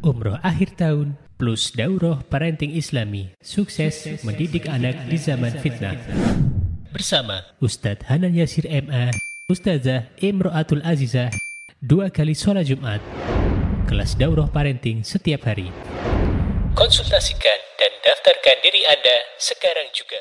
Umroh akhir tahun plus daurah parenting Islami, sukses mendidik anak di zaman fitnah. Bersama Ustadz Hanan Yasir MA, Ustazah Imro'atul Azizah, 2 kali sholat Jumat. Kelas daurah parenting setiap hari. Konsultasikan dan daftarkan diri Anda sekarang juga.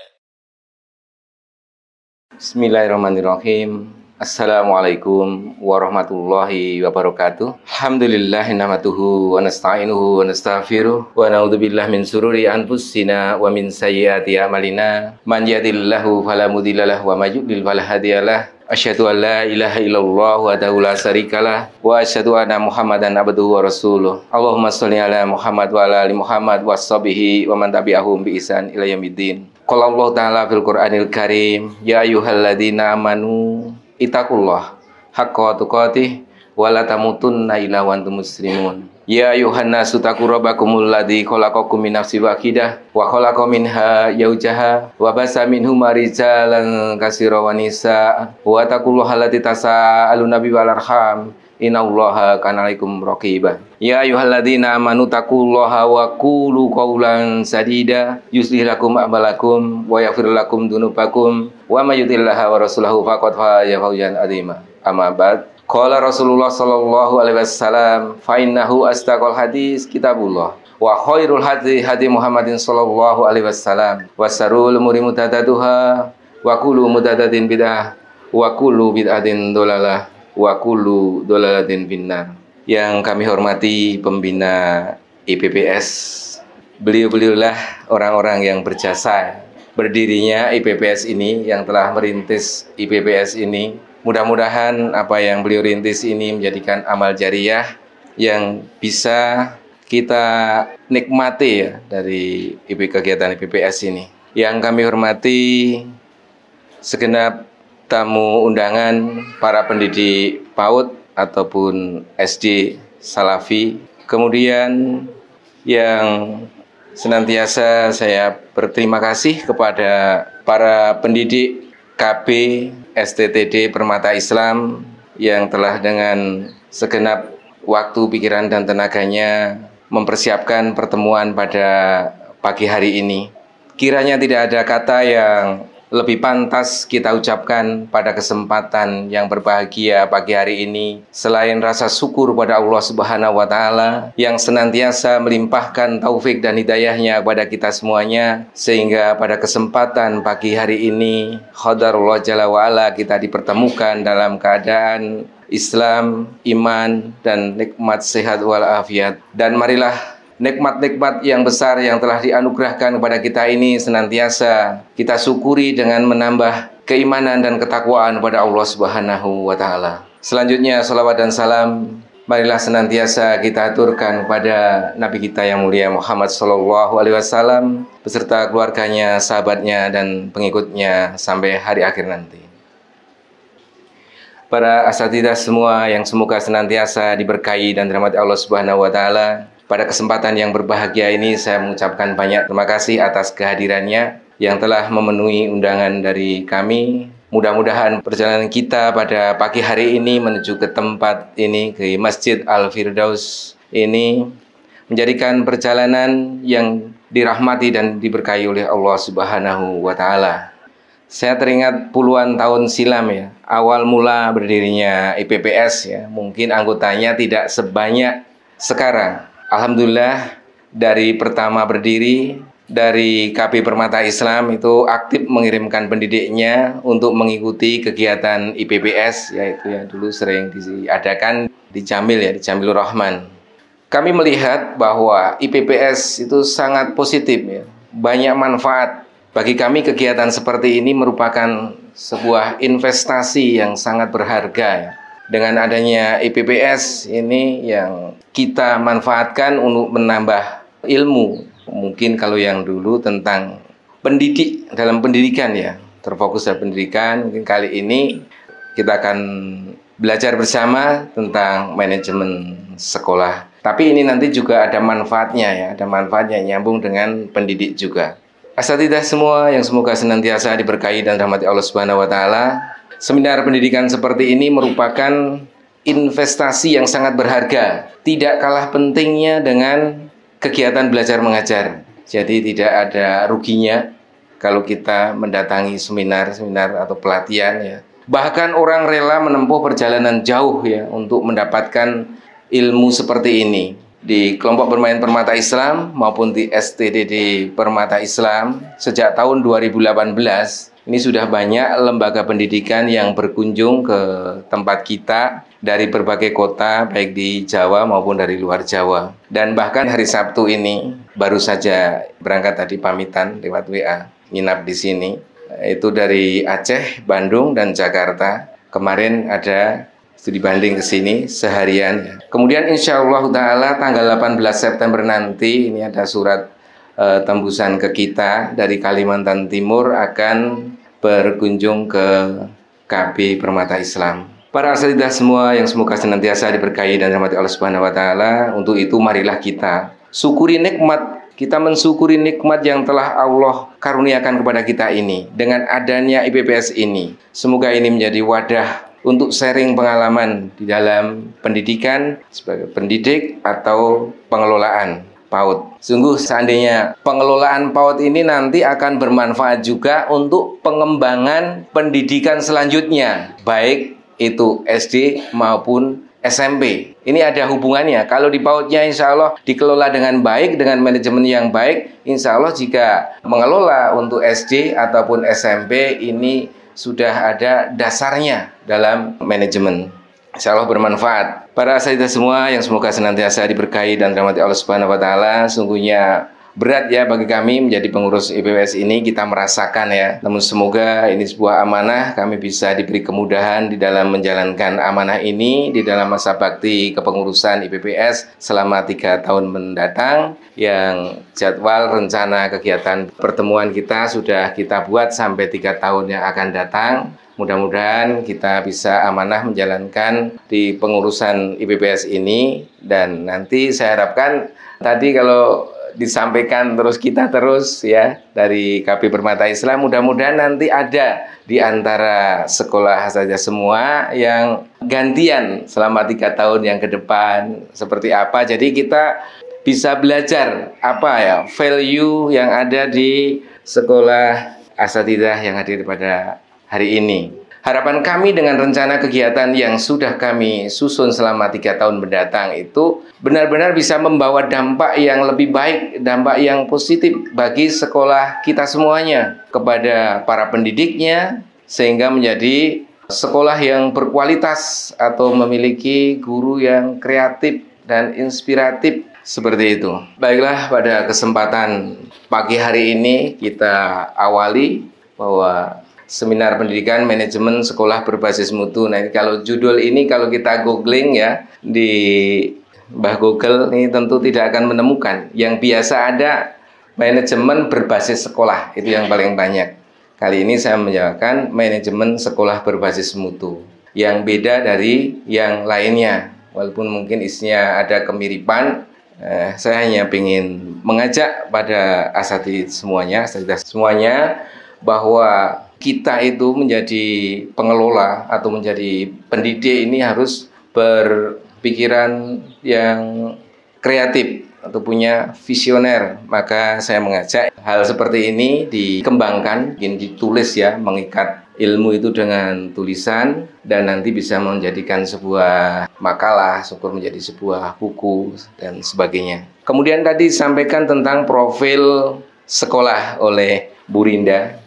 Bismillahirrahmanirrahim. Assalamualaikum warahmatullahi wabarakatuh. Alhamdulillah nahmaduhu wa nasta'inuhu wa nastaghfiruh wa na'udzubillahi min sururi anfusina wa min sayyiati a'malina. Man yahdihillahu fala mudhillalah wa may yudlil fala hadiyalah. Asyhadu an la ilaha illallah wahdahu la syarikalah wa asyhadu anna Muhammadan abduhu wa rasuluh. Allahumma shalli ala Muhammad wa ala ali Muhammad wa sahbihi wa man tabi'ahum bi ihsan ila yaumiddin. Qala Allah Ta'ala fil Qur'anil Karim, ya ayyuhalladzina amanu ittaqullah haqqa tuqatih wa la tamutunna illa wa antum muslimun. Ya ayuhan nasu taqu rabbakumul ladzi khalaqakum min nafsin wahidah wa khalaqa minha zawjaha wa basa minhuma rijalan katsiran wa nisaa wa taqullaha allati tasaaluna bihi wal arham innallaha kana 'alaikum raqiba. Ya ayyuhalladzina amanu taqullaha wa qulu qawlan sadida yuslih lakum a'malakum wa yaghfir lakum dzunubakum wa may yuti'illaha wa rasulahu faqad faza fawzan 'azima. Amma ba'd. Qala Rasulullah sallallahu alaihi wasallam, fa innahu asdaqal hadis kitabullah wa khairul hadi hadi Muhammadin sallallahu alaihi wasallam wa sarul umuri muhtadatsatuha wa kullu muhtadatin bid'ah wa kullu bid'atin dhalalah wa kullu dhalalatin finnar. Yang kami hormati pembina IPPS, beliau-beliaulah orang-orang yang berjasa berdirinya IPPS ini, yang telah merintis IPPS ini. Mudah-mudahan apa yang beliau rintis ini menjadikan amal jariyah yang bisa kita nikmati ya dari kegiatan IPPS ini. Yang kami hormati segenap tamu undangan, para pendidik PAUD ataupun SD Salafi. Kemudian yang senantiasa saya berterima kasih kepada para pendidik KB STTD Permata Islam yang telah dengan segenap waktu, pikiran, dan tenaganya mempersiapkan pertemuan pada pagi hari ini. Kiranya tidak ada kata yang lebih pantas kita ucapkan pada kesempatan yang berbahagia pagi hari ini selain rasa syukur pada Allah Subhanahu wa Ta'ala yang senantiasa melimpahkan taufik dan hidayahnya kepada kita semuanya, sehingga pada kesempatan pagi hari ini qadarullah jalla wa ala kita dipertemukan dalam keadaan Islam, iman, dan nikmat sehat walafiat. Dan marilah nikmat-nikmat yang besar yang telah dianugerahkan kepada kita ini senantiasa kita syukuri dengan menambah keimanan dan ketakwaan kepada Allah Subhanahu wa Ta'ala. Selanjutnya, salawat dan salam marilah senantiasa kita aturkan kepada Nabi kita yang mulia Muhammad sallallahu alaihi wasallam beserta keluarganya, sahabatnya, dan pengikutnya sampai hari akhir nanti. Para asatidzah semua yang semoga senantiasa diberkahi dan dirahmati Allah Subhanahu wa Ta'ala. Pada kesempatan yang berbahagia ini saya mengucapkan banyak terima kasih atas kehadirannya yang telah memenuhi undangan dari kami. Mudah-mudahan perjalanan kita pada pagi hari ini menuju ke tempat ini, ke Masjid Al-Firdaus ini, menjadikan perjalanan yang dirahmati dan diberkahi oleh Allah Subhanahu wa Ta'ala. Saya teringat puluhan tahun silam ya, awal mula berdirinya IPPS ya, mungkin anggotanya tidak sebanyak sekarang. Alhamdulillah dari pertama berdiri, dari KB Permata Islam itu aktif mengirimkan pendidiknya untuk mengikuti kegiatan IPPS, yaitu yang dulu sering diadakan di Jamil ya, di Jamilur Rahman. Kami melihat bahwa IPPS itu sangat positif ya, banyak manfaat. Bagi kami kegiatan seperti ini merupakan sebuah investasi yang sangat berharga ya. Dengan adanya IPPS ini yang kita manfaatkan untuk menambah ilmu. Mungkin kalau yang dulu tentang pendidik, dalam pendidikan ya, terfokus dalam pendidikan, mungkin kali ini kita akan belajar bersama tentang manajemen sekolah. Tapi ini nanti juga ada manfaatnya ya, ada manfaatnya nyambung dengan pendidik juga. Asatidzah semua yang semoga senantiasa diberkahi dan rahmati Allah Subhanahu wa Ta'ala. Seminar pendidikan seperti ini merupakan investasi yang sangat berharga. Tidak kalah pentingnya dengan kegiatan belajar mengajar. Jadi tidak ada ruginya kalau kita mendatangi seminar-seminar atau pelatihan ya. Bahkan orang rela menempuh perjalanan jauh ya untuk mendapatkan ilmu seperti ini. Di kelompok bermain Permata Islam maupun di STDD Permata Islam sejak tahun 2018 ini sudah banyak lembaga pendidikan yang berkunjung ke tempat kita dari berbagai kota baik di Jawa maupun dari luar Jawa. Dan bahkan hari Sabtu ini baru saja berangkat tadi pamitan lewat WA nginap di sini. Itu dari Aceh, Bandung dan Jakarta. Kemarin ada studi banding ke sini seharian. Kemudian insya Allah Ta'ala tanggal 18 September nanti ini ada surat tembusan ke kita dari Kalimantan Timur akan berkunjung ke KB Permata Islam. Para asatidzah semua yang semoga senantiasa diberkahi dan dirahmati Allah Subhanahu wa taala, untuk itu marilah kita syukuri nikmat, kita mensyukuri nikmat yang telah Allah karuniakan kepada kita ini dengan adanya IPPS ini. Semoga ini menjadi wadah untuk sharing pengalaman di dalam pendidikan sebagai pendidik atau pengelolaan PAUD. Sungguh seandainya pengelolaan PAUD ini nanti akan bermanfaat juga untuk pengembangan pendidikan selanjutnya, baik itu SD maupun SMP. Ini ada hubungannya. Kalau di PAUD-nya insya Allah dikelola dengan baik, dengan manajemen yang baik, insya Allah jika mengelola untuk SD ataupun SMP ini sudah ada dasarnya dalam manajemen. Insya Allah bermanfaat. Para asatidzah semua yang semoga senantiasa diberkahi dan dirahmati Allah Subhanahu wa taala, sungguhnya berat ya bagi kami menjadi pengurus IPPS ini, kita merasakan ya. Namun semoga ini sebuah amanah, kami bisa diberi kemudahan di dalam menjalankan amanah ini di dalam masa bakti kepengurusan IPPS selama 3 tahun mendatang. Yang jadwal rencana kegiatan pertemuan kita sudah kita buat sampai 3 tahun yang akan datang. Mudah-mudahan kita bisa amanah menjalankan di pengurusan IPPS ini. Dan nanti saya harapkan tadi kalau disampaikan kita terus ya dari KP Permata Islam, mudah-mudahan nanti ada di antara sekolah saja semua yang gantian selama 3 tahun yang ke depan seperti apa. Jadi kita bisa belajar apa ya value yang ada di sekolah asatidzah yang hadir pada hari ini. Harapan kami dengan rencana kegiatan yang sudah kami susun selama 3 tahun mendatang itu benar-benar bisa membawa dampak yang lebih baik, dampak yang positif bagi sekolah kita semuanya, kepada para pendidiknya, sehingga menjadi sekolah yang berkualitas atau memiliki guru yang kreatif dan inspiratif seperti itu. Baiklah, pada kesempatan pagi hari ini kita awali bahwa seminar pendidikan manajemen sekolah berbasis mutu. Nah, kalau judul ini kalau kita googling ya di Mbah Google ini tentu tidak akan menemukan. Yang biasa ada manajemen berbasis sekolah, itu yang paling banyak. Kali ini saya menjawabkan manajemen sekolah berbasis mutu, yang beda dari yang lainnya. Walaupun mungkin isinya ada kemiripan, saya hanya ingin mengajak pada asatidzah semuanya bahwa kita itu menjadi pengelola atau menjadi pendidik ini harus berpikiran yang kreatif atau punya visioner. Maka saya mengajak hal seperti ini dikembangkan, mungkin ditulis ya, mengikat ilmu itu dengan tulisan dan nanti bisa menjadikan sebuah makalah, syukur menjadi sebuah buku dan sebagainya. Kemudian tadi disampaikan tentang profil sekolah oleh Bu Rinda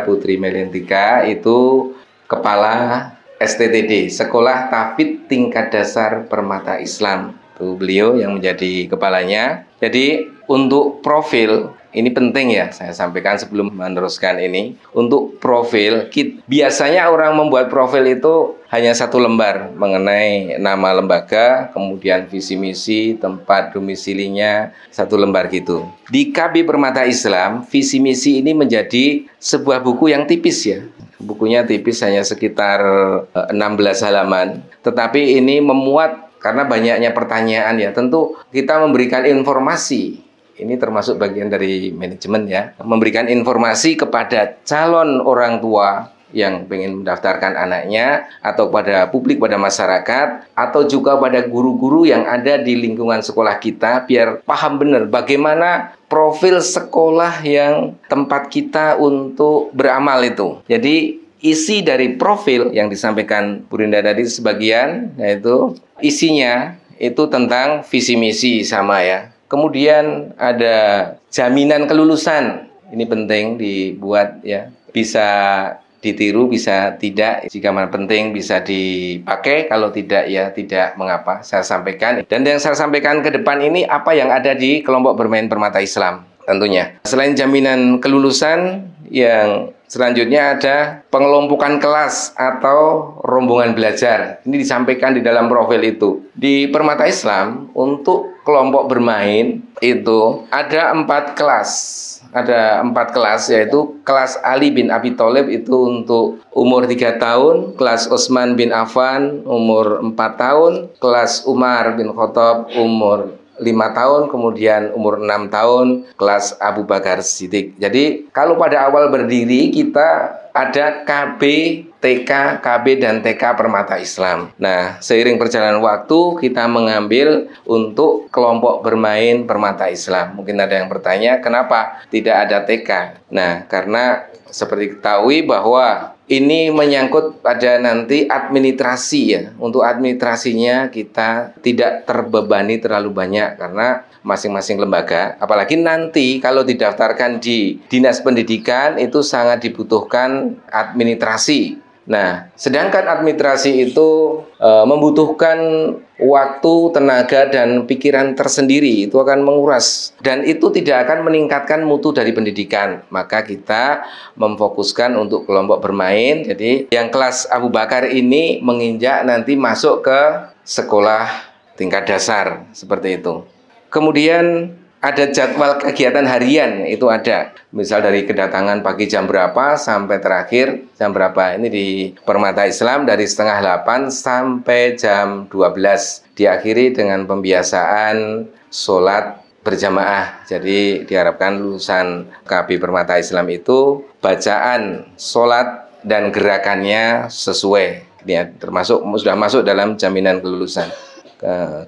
Putri Meliantika, itu Kepala STTD, Sekolah Tahfidz Tingkat Dasar Permata Islam. Itu beliau yang menjadi kepalanya. Jadi untuk profil ini penting ya, saya sampaikan sebelum meneruskan ini. Untuk profil, biasanya orang membuat profil itu hanya 1 lembar mengenai nama lembaga, kemudian visi misi, tempat domisilinya, 1 lembar gitu. Di KB Permata Islam, visi misi ini menjadi sebuah buku yang tipis ya. Bukunya tipis, hanya sekitar 16 halaman. Tetapi ini memuat karena banyaknya pertanyaan ya. Tentu kita memberikan informasi. Ini termasuk bagian dari manajemen ya, memberikan informasi kepada calon orang tua yang ingin mendaftarkan anaknya, atau pada publik, pada masyarakat, atau juga pada guru-guru yang ada di lingkungan sekolah kita, biar paham benar bagaimana profil sekolah yang tempat kita untuk beramal itu. Jadi isi dari profil yang disampaikan Bu Rinda tadi sebagian, yaitu isinya itu tentang visi misi sama ya. Kemudian ada jaminan kelulusan. Ini penting dibuat ya. Bisa ditiru, bisa tidak. Jika mana penting bisa dipakai, kalau tidak ya tidak mengapa. Saya sampaikan. Dan yang saya sampaikan ke depan ini apa yang ada di kelompok bermain permata Islam tentunya. Selain jaminan kelulusan, yang selanjutnya ada pengelompokan kelas atau rombongan belajar. Ini disampaikan di dalam profil itu. Di Permata Islam, untuk kelompok bermain itu ada 4 kelas. Ada 4 kelas, yaitu kelas Ali bin Abi Thalib itu untuk umur 3 tahun, kelas Utsman bin Affan umur 4 tahun, kelas Umar bin Khattab umur 5 tahun, kemudian umur 6 tahun, kelas Abu Bakar Siddiq. Jadi kalau pada awal berdiri kita ada KB, TK, KB, dan TK Permata Islam. Nah, seiring perjalanan waktu kita mengambil untuk kelompok bermain Permata Islam. Mungkin ada yang bertanya, kenapa tidak ada TK? Nah, karena seperti ketahui bahwa ini menyangkut pada nanti administrasi ya. Untuk administrasinya kita tidak terbebani terlalu banyak karena masing-masing lembaga. Apalagi nanti kalau didaftarkan di Dinas Pendidikan itu sangat dibutuhkan administrasi. Nah, sedangkan administrasi itu membutuhkan waktu, tenaga, dan pikiran tersendiri. Itu akan menguras. Dan itu tidak akan meningkatkan mutu dari pendidikan. Maka kita memfokuskan untuk kelompok bermain. Jadi yang kelas Abu Bakar ini menginjak nanti masuk ke sekolah tingkat dasar. Seperti itu. Kemudian ada jadwal kegiatan harian, itu ada. Misal dari kedatangan pagi jam berapa sampai terakhir jam berapa. Ini di Permata Islam dari setengah 8 sampai jam 12. Diakhiri dengan pembiasaan sholat berjamaah. Jadi diharapkan lulusan KB Permata Islam itu bacaan sholat dan gerakannya sesuai. Ini termasuk sudah masuk dalam jaminan kelulusan.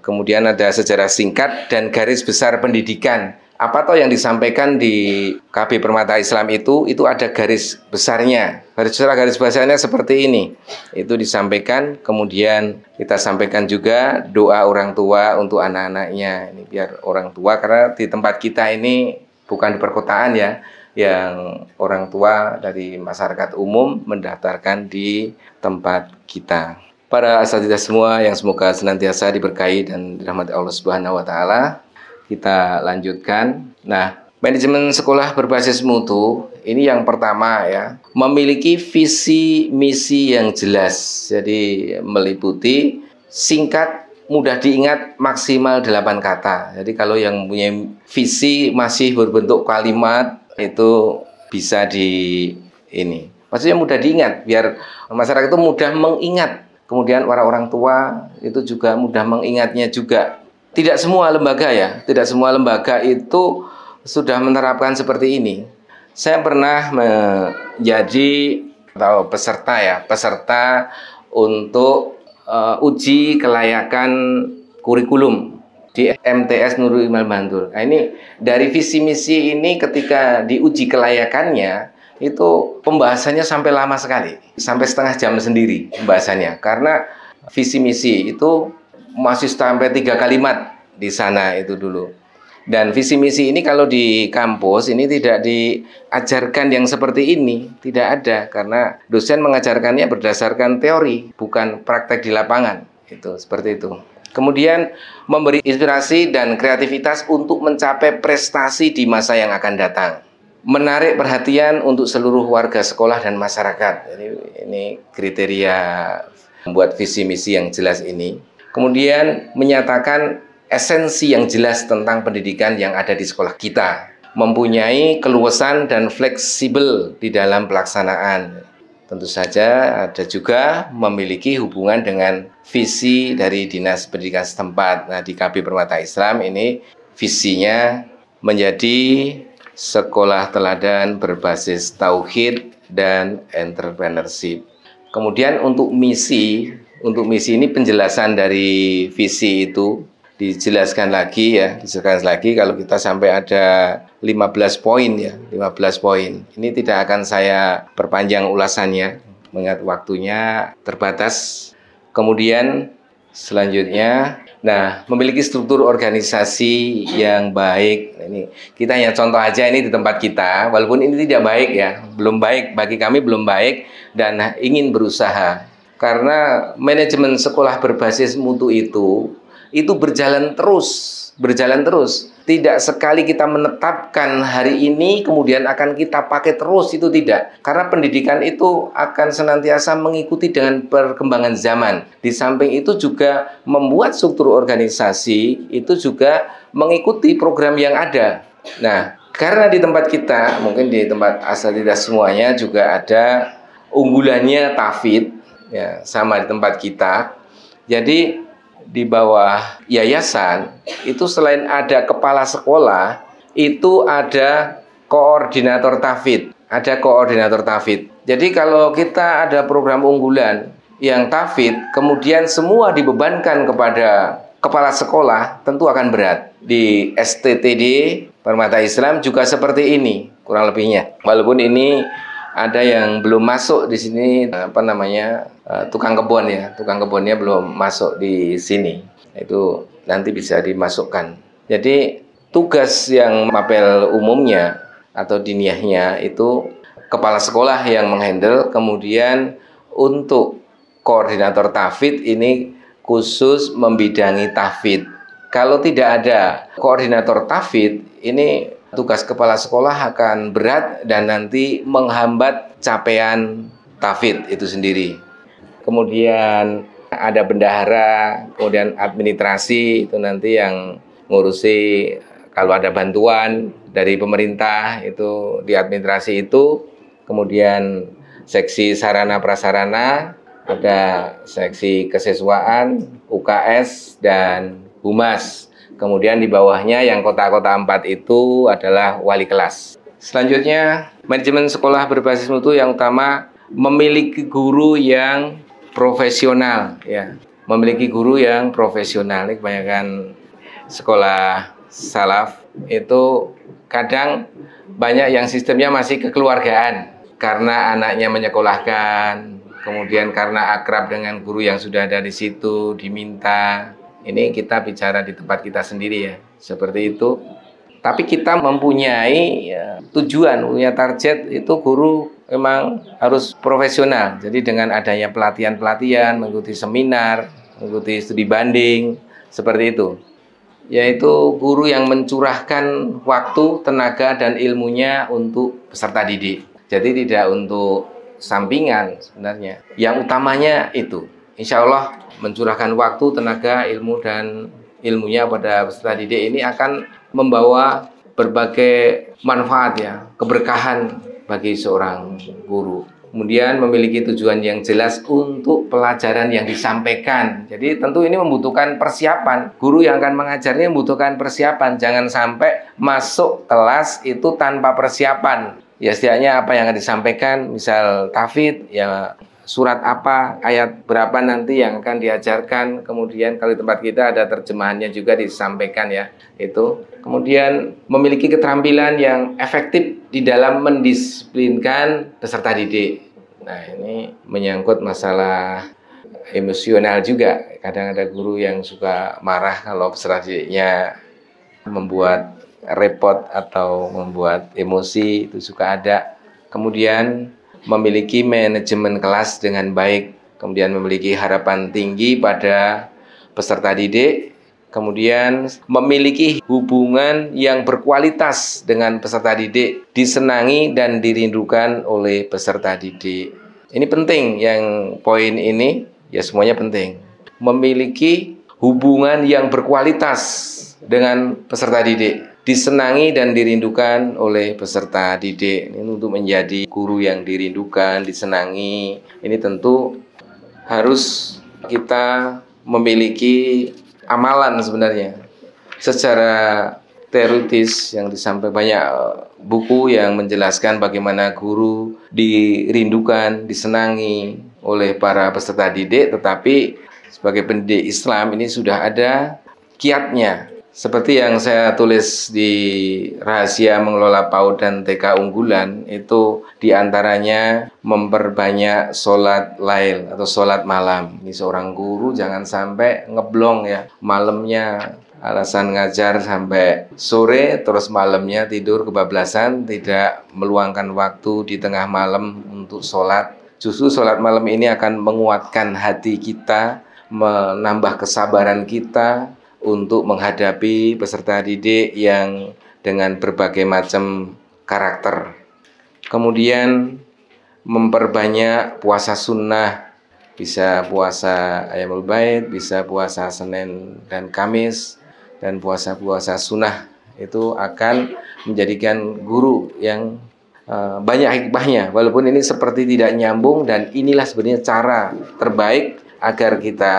Kemudian ada sejarah singkat dan garis besar pendidikan. Apa toh yang disampaikan di KB Permata Islam itu ada garis besarnya. Garis besarnya seperti ini. Itu disampaikan, kemudian kita sampaikan juga doa orang tua untuk anak-anaknya. Ini biar orang tua, karena di tempat kita ini bukan di perkotaan ya, yang orang tua dari masyarakat umum mendaftarkan di tempat kita. Para asatidzah semua yang semoga senantiasa diberkahi dan dirahmati Allah Subhanahu wa taala. Kita lanjutkan. Nah, manajemen sekolah berbasis mutu ini yang pertama ya, memiliki visi misi yang jelas. Jadi meliputi singkat, mudah diingat, maksimal 8 kata. Jadi kalau yang punya visi masih berbentuk kalimat itu bisa maksudnya mudah diingat biar masyarakat itu mudah mengingat. Kemudian para orang tua itu juga mudah mengingatnya juga. Tidak semua lembaga ya, tidak semua lembaga itu sudah menerapkan seperti ini. Saya pernah menjadi peserta untuk uji kelayakan kurikulum di MTS Nurul Iman Bantul. Nah, ini dari visi misi ini ketika diuji kelayakannya itu pembahasannya sampai lama sekali, sampai setengah jam sendiri pembahasannya, karena visi misi itu masih sampai 3 kalimat di sana itu dulu. Dan visi misi ini kalau di kampus ini tidak diajarkan yang seperti ini, tidak ada, karena dosen mengajarkannya berdasarkan teori, bukan praktek di lapangan. Itu seperti itu. Kemudian memberi inspirasi dan kreativitas untuk mencapai prestasi di masa yang akan datang. Menarik perhatian untuk seluruh warga sekolah dan masyarakat. Jadi ini kriteria membuat visi misi yang jelas ini. Kemudian menyatakan esensi yang jelas tentang pendidikan yang ada di sekolah kita. Mempunyai keluasan dan fleksibel di dalam pelaksanaan. Tentu saja ada juga memiliki hubungan dengan visi dari Dinas Pendidikan setempat. Nah, di KB Permata Islam ini visinya menjadi sekolah teladan berbasis tauhid dan entrepreneurship. Kemudian untuk misi ini penjelasan dari visi itu dijelaskan lagi kalau kita sampai ada 15 poin ya, 15 poin. Ini tidak akan saya perpanjang ulasannya mengingat waktunya terbatas. Kemudian selanjutnya, memiliki struktur organisasi yang baik. Ini kita hanya contoh aja ini di tempat kita, walaupun ini tidak baik ya, belum baik bagi kami, belum baik dan ingin berusaha. Karena manajemen sekolah berbasis mutu itu berjalan terus. Tidak sekali kita menetapkan hari ini kemudian akan kita pakai terus, itu tidak. Karena pendidikan itu akan senantiasa mengikuti dengan perkembangan zaman. Di samping itu juga membuat struktur organisasi itu juga mengikuti program yang ada. Nah, karena di tempat kita, mungkin di tempat asatidzah semuanya juga ada unggulannya tahfidz, ya, sama di tempat kita. Jadi di bawah yayasan itu selain ada kepala sekolah, itu ada koordinator tahfidz. Jadi kalau kita ada program unggulan yang tahfidz, kemudian semua dibebankan kepada kepala sekolah, tentu akan berat. Di STTD Permata Islam juga seperti ini, kurang lebihnya. Walaupun ini ada yang belum masuk di sini, tukang kebun ya, tukang kebunnya belum masuk di sini. Itu nanti bisa dimasukkan. Jadi tugas yang mapel umumnya atau diniyahnya itu kepala sekolah yang menghandle. Kemudian untuk koordinator tahfidz ini khusus membidangi tahfidz. Kalau tidak ada koordinator tahfidz, ini tugas kepala sekolah akan berat dan nanti menghambat capaian tahfidz itu sendiri. Kemudian ada bendahara, kemudian administrasi, itu nanti yang ngurusi kalau ada bantuan dari pemerintah itu di administrasi itu. Kemudian seksi sarana prasarana, ada seksi kesiswaan, UKS dan Humas. Kemudian di bawahnya yang kota-kota 4 itu adalah wali kelas. Selanjutnya, manajemen sekolah berbasis mutu yang utama memiliki guru yang profesional ya. Memiliki guru yang profesional. Ini kebanyakan sekolah salaf itu kadang banyak yang sistemnya masih kekeluargaan. Karena anaknya menyekolahkan, kemudian karena akrab dengan guru yang sudah ada di situ, diminta. Ini kita bicara di tempat kita sendiri ya, seperti itu. Tapi kita mempunyai tujuan, punya target itu guru memang harus profesional. Jadi dengan adanya pelatihan-pelatihan, mengikuti seminar, mengikuti studi banding, seperti itu. Yaitu guru yang mencurahkan waktu, tenaga, dan ilmunya untuk peserta didik. Jadi tidak untuk sampingan sebenarnya. Yang utamanya itu, insya Allah mencurahkan waktu, tenaga, ilmu, dan ilmunya pada peserta didik ini akan membawa berbagai manfaat ya, keberkahan bagi seorang guru. Kemudian memiliki tujuan yang jelas untuk pelajaran yang disampaikan. Jadi tentu ini membutuhkan persiapan. Guru yang akan mengajarnya membutuhkan persiapan. Jangan sampai masuk kelas itu tanpa persiapan. Ya setidaknya apa yang akan disampaikan, misal tahfidz ya, surat apa, ayat berapa nanti yang akan diajarkan. Kemudian kalau di tempat kita ada terjemahannya juga disampaikan ya, itu. Kemudian memiliki keterampilan yang efektif di dalam mendisiplinkan peserta didik. Nah ini menyangkut masalah emosional juga. Kadang ada guru yang suka marah kalau peserta didiknya membuat repot atau membuat emosi, itu suka ada. Kemudian memiliki manajemen kelas dengan baik, kemudian memiliki harapan tinggi pada peserta didik, kemudian memiliki hubungan yang berkualitas dengan peserta didik, disenangi dan dirindukan oleh peserta didik. Ini penting, yang poin ini ya semuanya penting. Memiliki hubungan yang berkualitas dengan peserta didik, disenangi dan dirindukan oleh peserta didik. Ini untuk menjadi guru yang dirindukan, disenangi. Ini tentu harus kita memiliki amalan sebenarnya. Secara teoritis yang disampaikan, banyak buku yang menjelaskan bagaimana guru dirindukan, disenangi oleh para peserta didik, tetapi sebagai pendidik Islam ini sudah ada kiatnya. Seperti yang saya tulis di Rahasia Mengelola PAUD dan TK Unggulan, itu diantaranya memperbanyak sholat lail atau sholat malam. Ini seorang guru jangan sampai ngeblong ya, malamnya alasan ngajar sampai sore, terus malamnya tidur kebablasan, tidak meluangkan waktu di tengah malam untuk sholat. Justru sholat malam ini akan menguatkan hati kita, menambah kesabaran kita untuk menghadapi peserta didik yang dengan berbagai macam karakter. Kemudian memperbanyak puasa sunnah, bisa puasa Ayyamul Bait, bisa puasa Senin dan Kamis, dan puasa-puasa sunnah itu akan menjadikan guru yang banyak hikmahnya. Walaupun ini seperti tidak nyambung, dan inilah sebenarnya cara terbaik agar kita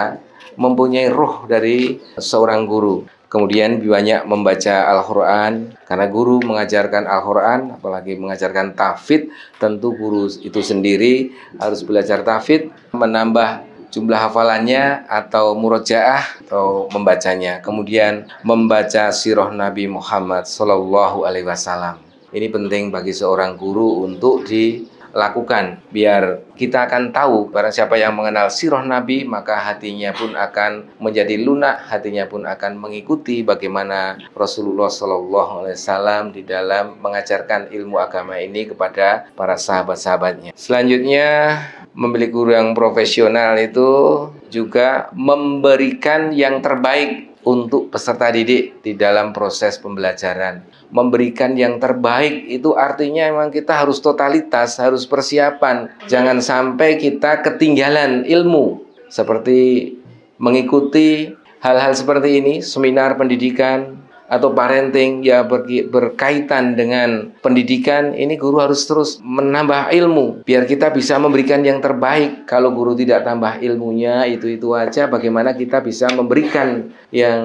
mempunyai ruh dari seorang guru. Kemudian banyak membaca Al-Quran, karena guru mengajarkan Al-Quran, apalagi mengajarkan tahfidz, tentu guru itu sendiri harus belajar tahfidz, menambah jumlah hafalannya atau murojaah atau membacanya. Kemudian membaca sirah Nabi Muhammad SAW. Ini penting bagi seorang guru untuk dilakukan, biar kita akan tahu, barang siapa yang mengenal sirah Nabi, maka hatinya pun akan menjadi lunak, hatinya pun akan mengikuti bagaimana Rasulullah SAW di dalam mengajarkan ilmu agama ini kepada para sahabat-sahabatnya. Selanjutnya, memiliki guru yang profesional itu juga memberikan yang terbaik untuk peserta didik di dalam proses pembelajaran. Memberikan yang terbaik itu artinya memang kita harus totalitas, harus persiapan. Jangan sampai kita ketinggalan ilmu. Seperti mengikuti hal-hal seperti ini, seminar pendidikan atau parenting ya berkaitan dengan pendidikan, ini guru harus terus menambah ilmu biar kita bisa memberikan yang terbaik. Kalau guru tidak tambah ilmunya itu aja, bagaimana kita bisa memberikan yang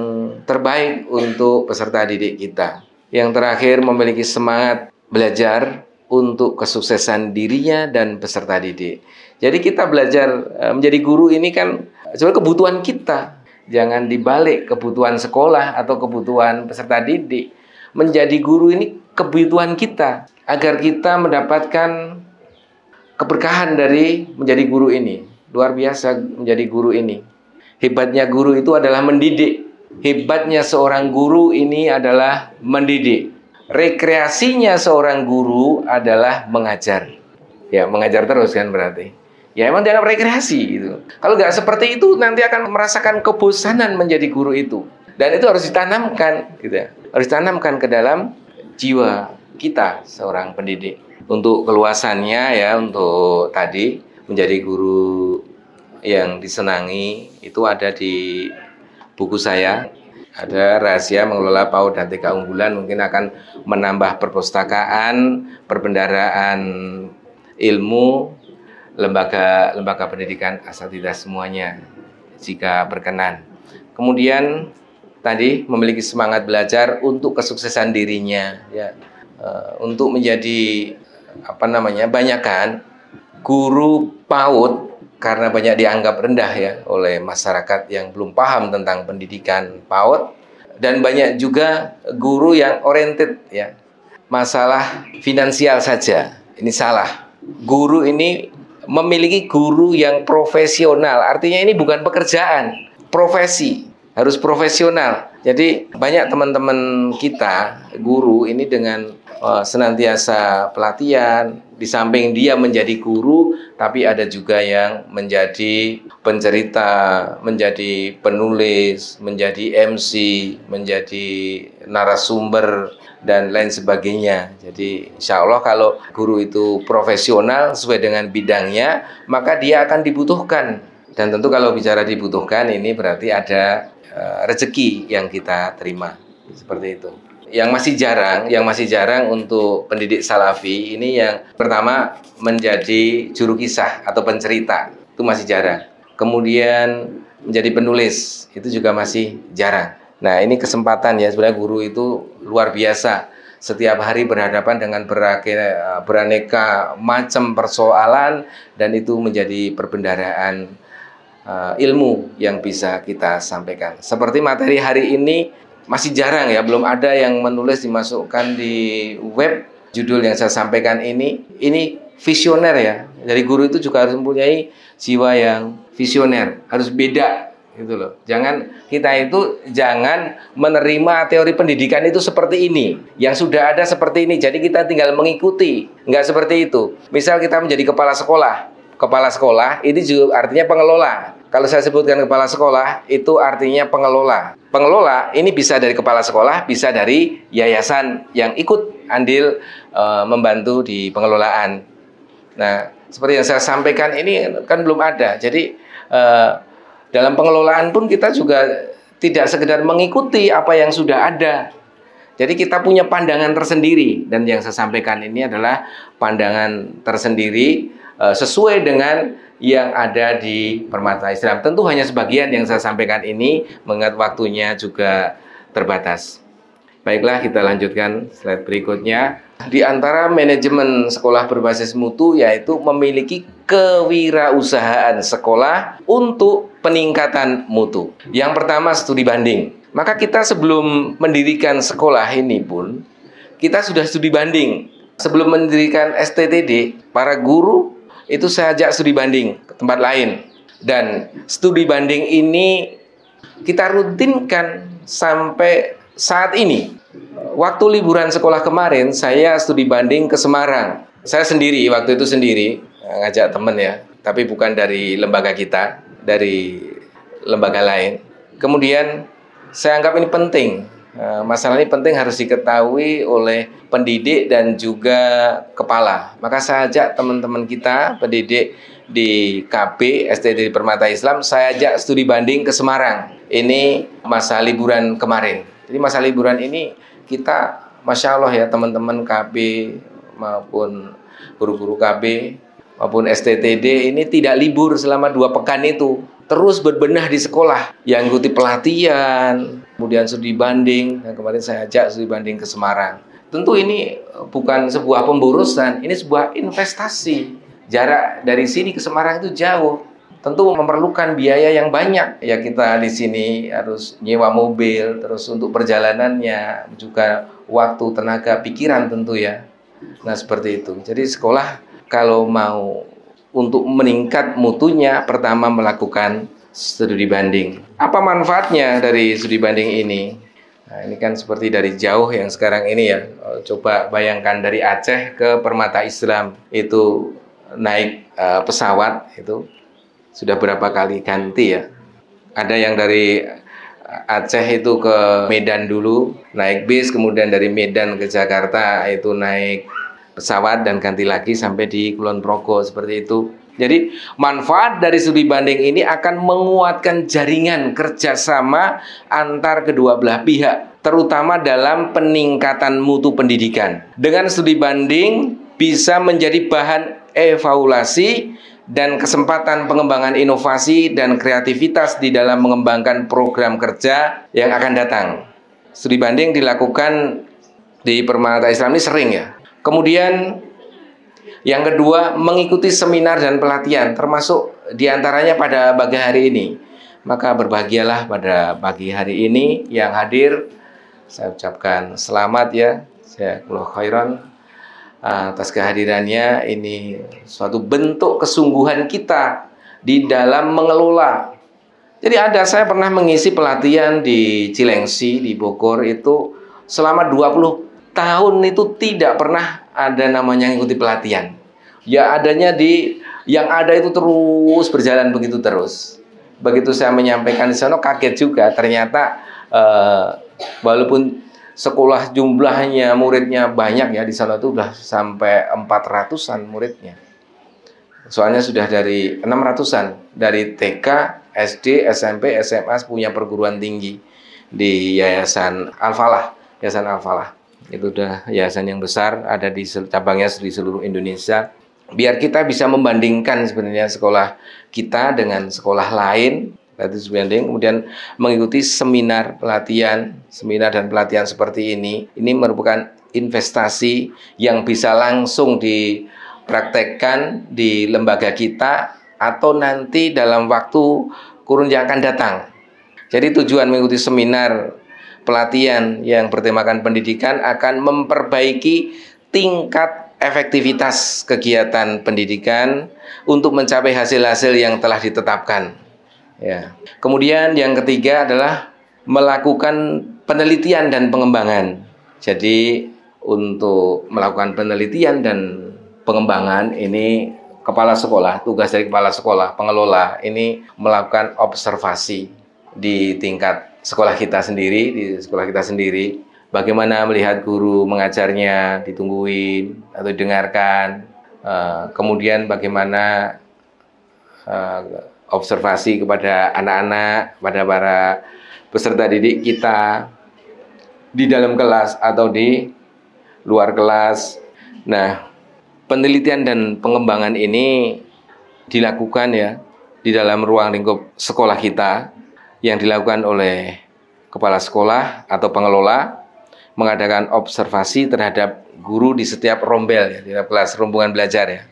terbaik untuk peserta didik kita. Yang terakhir, memiliki semangat belajar untuk kesuksesan dirinya dan peserta didik. Jadi kita belajar menjadi guru ini kan sebenarnya kebutuhan kita. Jangan dibalik kebutuhan sekolah atau kebutuhan peserta didik. Menjadi guru ini kebutuhan kita, agar kita mendapatkan keberkahan dari menjadi guru ini. Luar biasa menjadi guru ini. Hebatnya guru itu adalah mendidik. Hebatnya seorang guru ini adalah mendidik. Rekreasinya seorang guru adalah mengajar. Ya, mengajar terus kan berarti. Ya emang dianggap rekreasi gitu. Kalau nggak seperti itu, nanti akan merasakan kebosanan menjadi guru itu. Dan itu harus ditanamkan, gitu ya. Harus ditanamkan ke dalam jiwa kita seorang pendidik. Untuk keluasannya ya, untuk tadi menjadi guru yang disenangi itu ada di buku saya. Ada Rahasia Mengelola PAUD dan TK Unggulan, mungkin akan menambah perpustakaan, perbendaharaan ilmu, lembaga pendidikan asatidzah semuanya, jika berkenan. Kemudian tadi memiliki semangat belajar untuk kesuksesan dirinya, ya, untuk menjadi banyak kan guru PAUD karena banyak dianggap rendah ya oleh masyarakat yang belum paham tentang pendidikan PAUD, dan banyak juga guru yang oriented ya masalah finansial saja. Ini salah. Guru ini memiliki guru yang profesional, artinya ini bukan pekerjaan, profesi, harus profesional. Jadi banyak teman-teman kita guru ini dengan senantiasa pelatihan, di samping dia menjadi guru, tapi ada juga yang menjadi pencerita, menjadi penulis, menjadi MC, menjadi narasumber, dan lain sebagainya. Jadi insya Allah kalau guru itu profesional sesuai dengan bidangnya, maka dia akan dibutuhkan. Dan tentu kalau bicara dibutuhkan, ini berarti ada rezeki yang kita terima. Seperti itu. Yang masih jarang untuk pendidik salafi ini, yang pertama menjadi juru kisah atau pencerita, itu masih jarang. Kemudian menjadi penulis, itu juga masih jarang. Nah, ini kesempatan ya, sebenarnya guru itu luar biasa. Setiap hari berhadapan dengan beraneka macam persoalan, dan itu menjadi perbendaharaan ilmu yang bisa kita sampaikan. Seperti materi hari ini masih jarang ya, belum ada yang menulis dimasukkan di web. Judul yang saya sampaikan ini visioner ya. Jadi guru itu juga harus mempunyai jiwa yang visioner, harus beda gitu loh. Kita itu jangan menerima teori pendidikan itu seperti ini, yang sudah ada seperti ini, jadi kita tinggal mengikuti. Enggak seperti itu. Misal kita menjadi kepala sekolah ini juga artinya pengelola. Kalau saya sebutkan kepala sekolah, itu artinya pengelola. Pengelola ini bisa dari kepala sekolah, bisa dari yayasan yang ikut andil membantu di pengelolaan. Nah, seperti yang saya sampaikan ini kan belum ada. Jadi dalam pengelolaan pun kita juga tidak sekedar mengikuti apa yang sudah ada. Jadi kita punya pandangan tersendiri, dan yang saya sampaikan ini adalah pandangan tersendiri sesuai dengan yang ada di Permata Islam. Tentu hanya sebagian yang saya sampaikan ini, mengingat waktunya juga terbatas. Baiklah, kita lanjutkan slide berikutnya. Di antara manajemen sekolah berbasis mutu, yaitu memiliki kewirausahaan sekolah untuk peningkatan mutu. Yang pertama, studi banding. Maka kita sebelum mendirikan sekolah ini pun, kita sudah studi banding. Sebelum mendirikan STTD, para guru itu saya ajak studi banding ke tempat lain. Dan studi banding ini kita rutinkan sampai saat ini. Waktu liburan sekolah kemarin, saya studi banding ke Semarang. Saya sendiri, waktu itu sendiri, ngajak teman ya. Tapi bukan dari lembaga kita, dari lembaga lain. Kemudian saya anggap ini penting. Masalah ini penting, harus diketahui oleh pendidik dan juga kepala. Maka saya ajak teman-teman kita, pendidik di KB, STD Permata Islam, saya ajak studi banding ke Semarang. Ini masa liburan kemarin. Jadi masa liburan ini kita, Masya Allah ya, teman-teman KB maupun guru-guru KB maupun STTD ini tidak libur selama 2 pekan itu. Terus berbenah di sekolah, yang ikuti pelatihan, kemudian studi banding, dan kemarin saya ajak studi banding ke Semarang. Tentu ini bukan sebuah pemborosan, ini sebuah investasi. Jarak dari sini ke Semarang itu jauh, tentu memerlukan biaya yang banyak. Ya, kita di sini harus nyewa mobil, terus untuk perjalanannya juga waktu, tenaga, pikiran tentu ya. Nah, seperti itu. Jadi sekolah kalau mau untuk meningkat mutunya, pertama melakukan studi banding. Apa manfaatnya dari studi banding ini? Nah, ini kan seperti dari jauh yang sekarang ini ya. Coba bayangkan dari Aceh ke Permata Islam, itu naik pesawat, itu sudah berapa kali ganti ya. Ada yang dari Aceh itu ke Medan dulu, naik bis, kemudian dari Medan ke Jakarta itu naik pesawat dan ganti lagi sampai di Kulon Progo, seperti itu. Jadi manfaat dari studi banding ini akan menguatkan jaringan kerjasama antar kedua belah pihak, terutama dalam peningkatan mutu pendidikan. Dengan studi banding bisa menjadi bahan evaluasi dan kesempatan pengembangan inovasi dan kreativitas di dalam mengembangkan program kerja yang akan datang. Studi banding dilakukan di Permata Islam ini sering ya. Kemudian yang kedua, mengikuti seminar dan pelatihan, termasuk diantaranya pada pagi hari ini. Maka berbahagialah pada pagi hari ini yang hadir. Saya ucapkan selamat ya, jazakallahu khairan atas kehadirannya. Ini suatu bentuk kesungguhan kita di dalam mengelola. Jadi saya pernah mengisi pelatihan di Cilengsi, di Bogor, itu selama 20 tahun itu tidak pernah ada namanya ikuti pelatihan. Ya adanya yang ada itu terus berjalan begitu terus. Begitu saya menyampaikan di sana, kaget juga. Ternyata walaupun sekolah jumlahnya muridnya banyak ya, di sana itu udah sampai 400-an muridnya. Soalnya sudah dari 600-an dari TK, SD, SMP, SMA, punya perguruan tinggi di Yayasan Al-Falah. Yayasan Al-Falah itu udah yayasan yang besar, ada di cabangnya di seluruh Indonesia. Biar kita bisa membandingkan sebenarnya sekolah kita dengan sekolah lain, Gratis branding, kemudian mengikuti seminar dan pelatihan seperti ini merupakan investasi yang bisa langsung dipraktekkan di lembaga kita atau nanti dalam waktu kurun yang akan datang. Jadi tujuan mengikuti seminar pelatihan yang bertemakan pendidikan akan memperbaiki tingkat efektivitas kegiatan pendidikan untuk mencapai hasil-hasil yang telah ditetapkan. Ya. Kemudian yang ketiga adalah melakukan penelitian dan pengembangan. Jadi untuk melakukan penelitian dan pengembangan ini kepala sekolah, tugas dari kepala sekolah, pengelola ini melakukan observasi di tingkat sekolah kita sendiri, bagaimana melihat guru mengajarnya, ditungguin atau didengarkan, kemudian bagaimana observasi kepada anak-anak, kepada para peserta didik kita di dalam kelas atau di luar kelas. Nah, penelitian dan pengembangan ini dilakukan ya di dalam ruang lingkup sekolah kita yang dilakukan oleh kepala sekolah atau pengelola, mengadakan observasi terhadap guru di setiap rombel ya, di kelas rombongan belajar ya.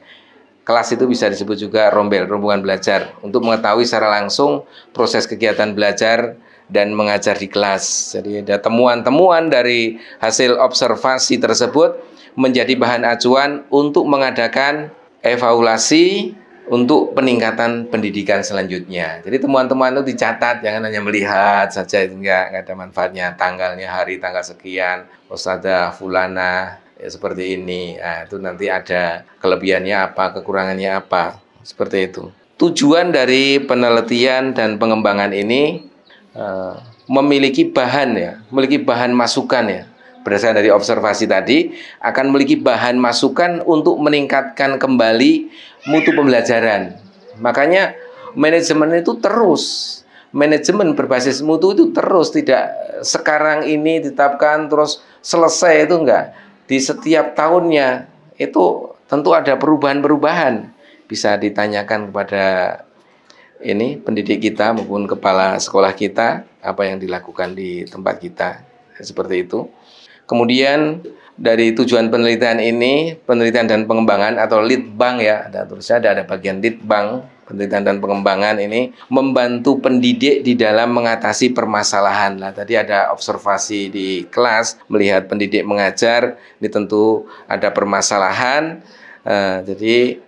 Kelas itu bisa disebut juga rombel, rombongan belajar, untuk mengetahui secara langsung proses kegiatan belajar dan mengajar di kelas. Jadi ada temuan-temuan dari hasil observasi tersebut menjadi bahan acuan untuk mengadakan evaluasi untuk peningkatan pendidikan selanjutnya. Jadi temuan-temuan itu dicatat, jangan hanya melihat saja, itu enggak ada manfaatnya. Tanggalnya, hari tanggal sekian, Ustadzah Fulana ya, seperti ini. Nah, itu nanti ada kelebihannya apa, kekurangannya apa, seperti itu. Tujuan dari penelitian dan pengembangan ini memiliki bahan masukan ya. Berdasarkan dari observasi tadi, akan memiliki bahan masukan untuk meningkatkan kembali mutu pembelajaran. Makanya manajemen berbasis mutu itu terus, tidak sekarang ini ditetapkan terus selesai, itu enggak. Di setiap tahunnya itu tentu ada perubahan-perubahan. Bisa ditanyakan kepada pendidik kita maupun kepala sekolah kita apa yang dilakukan di tempat kita, seperti itu. Kemudian dari tujuan penelitian ini, penelitian dan pengembangan atau litbang ya, ada bagian litbang, penelitian dan pengembangan ini membantu pendidik di dalam mengatasi permasalahan. Nah, tadi ada observasi di kelas, melihat pendidik mengajar, ini tentu ada permasalahan. Jadi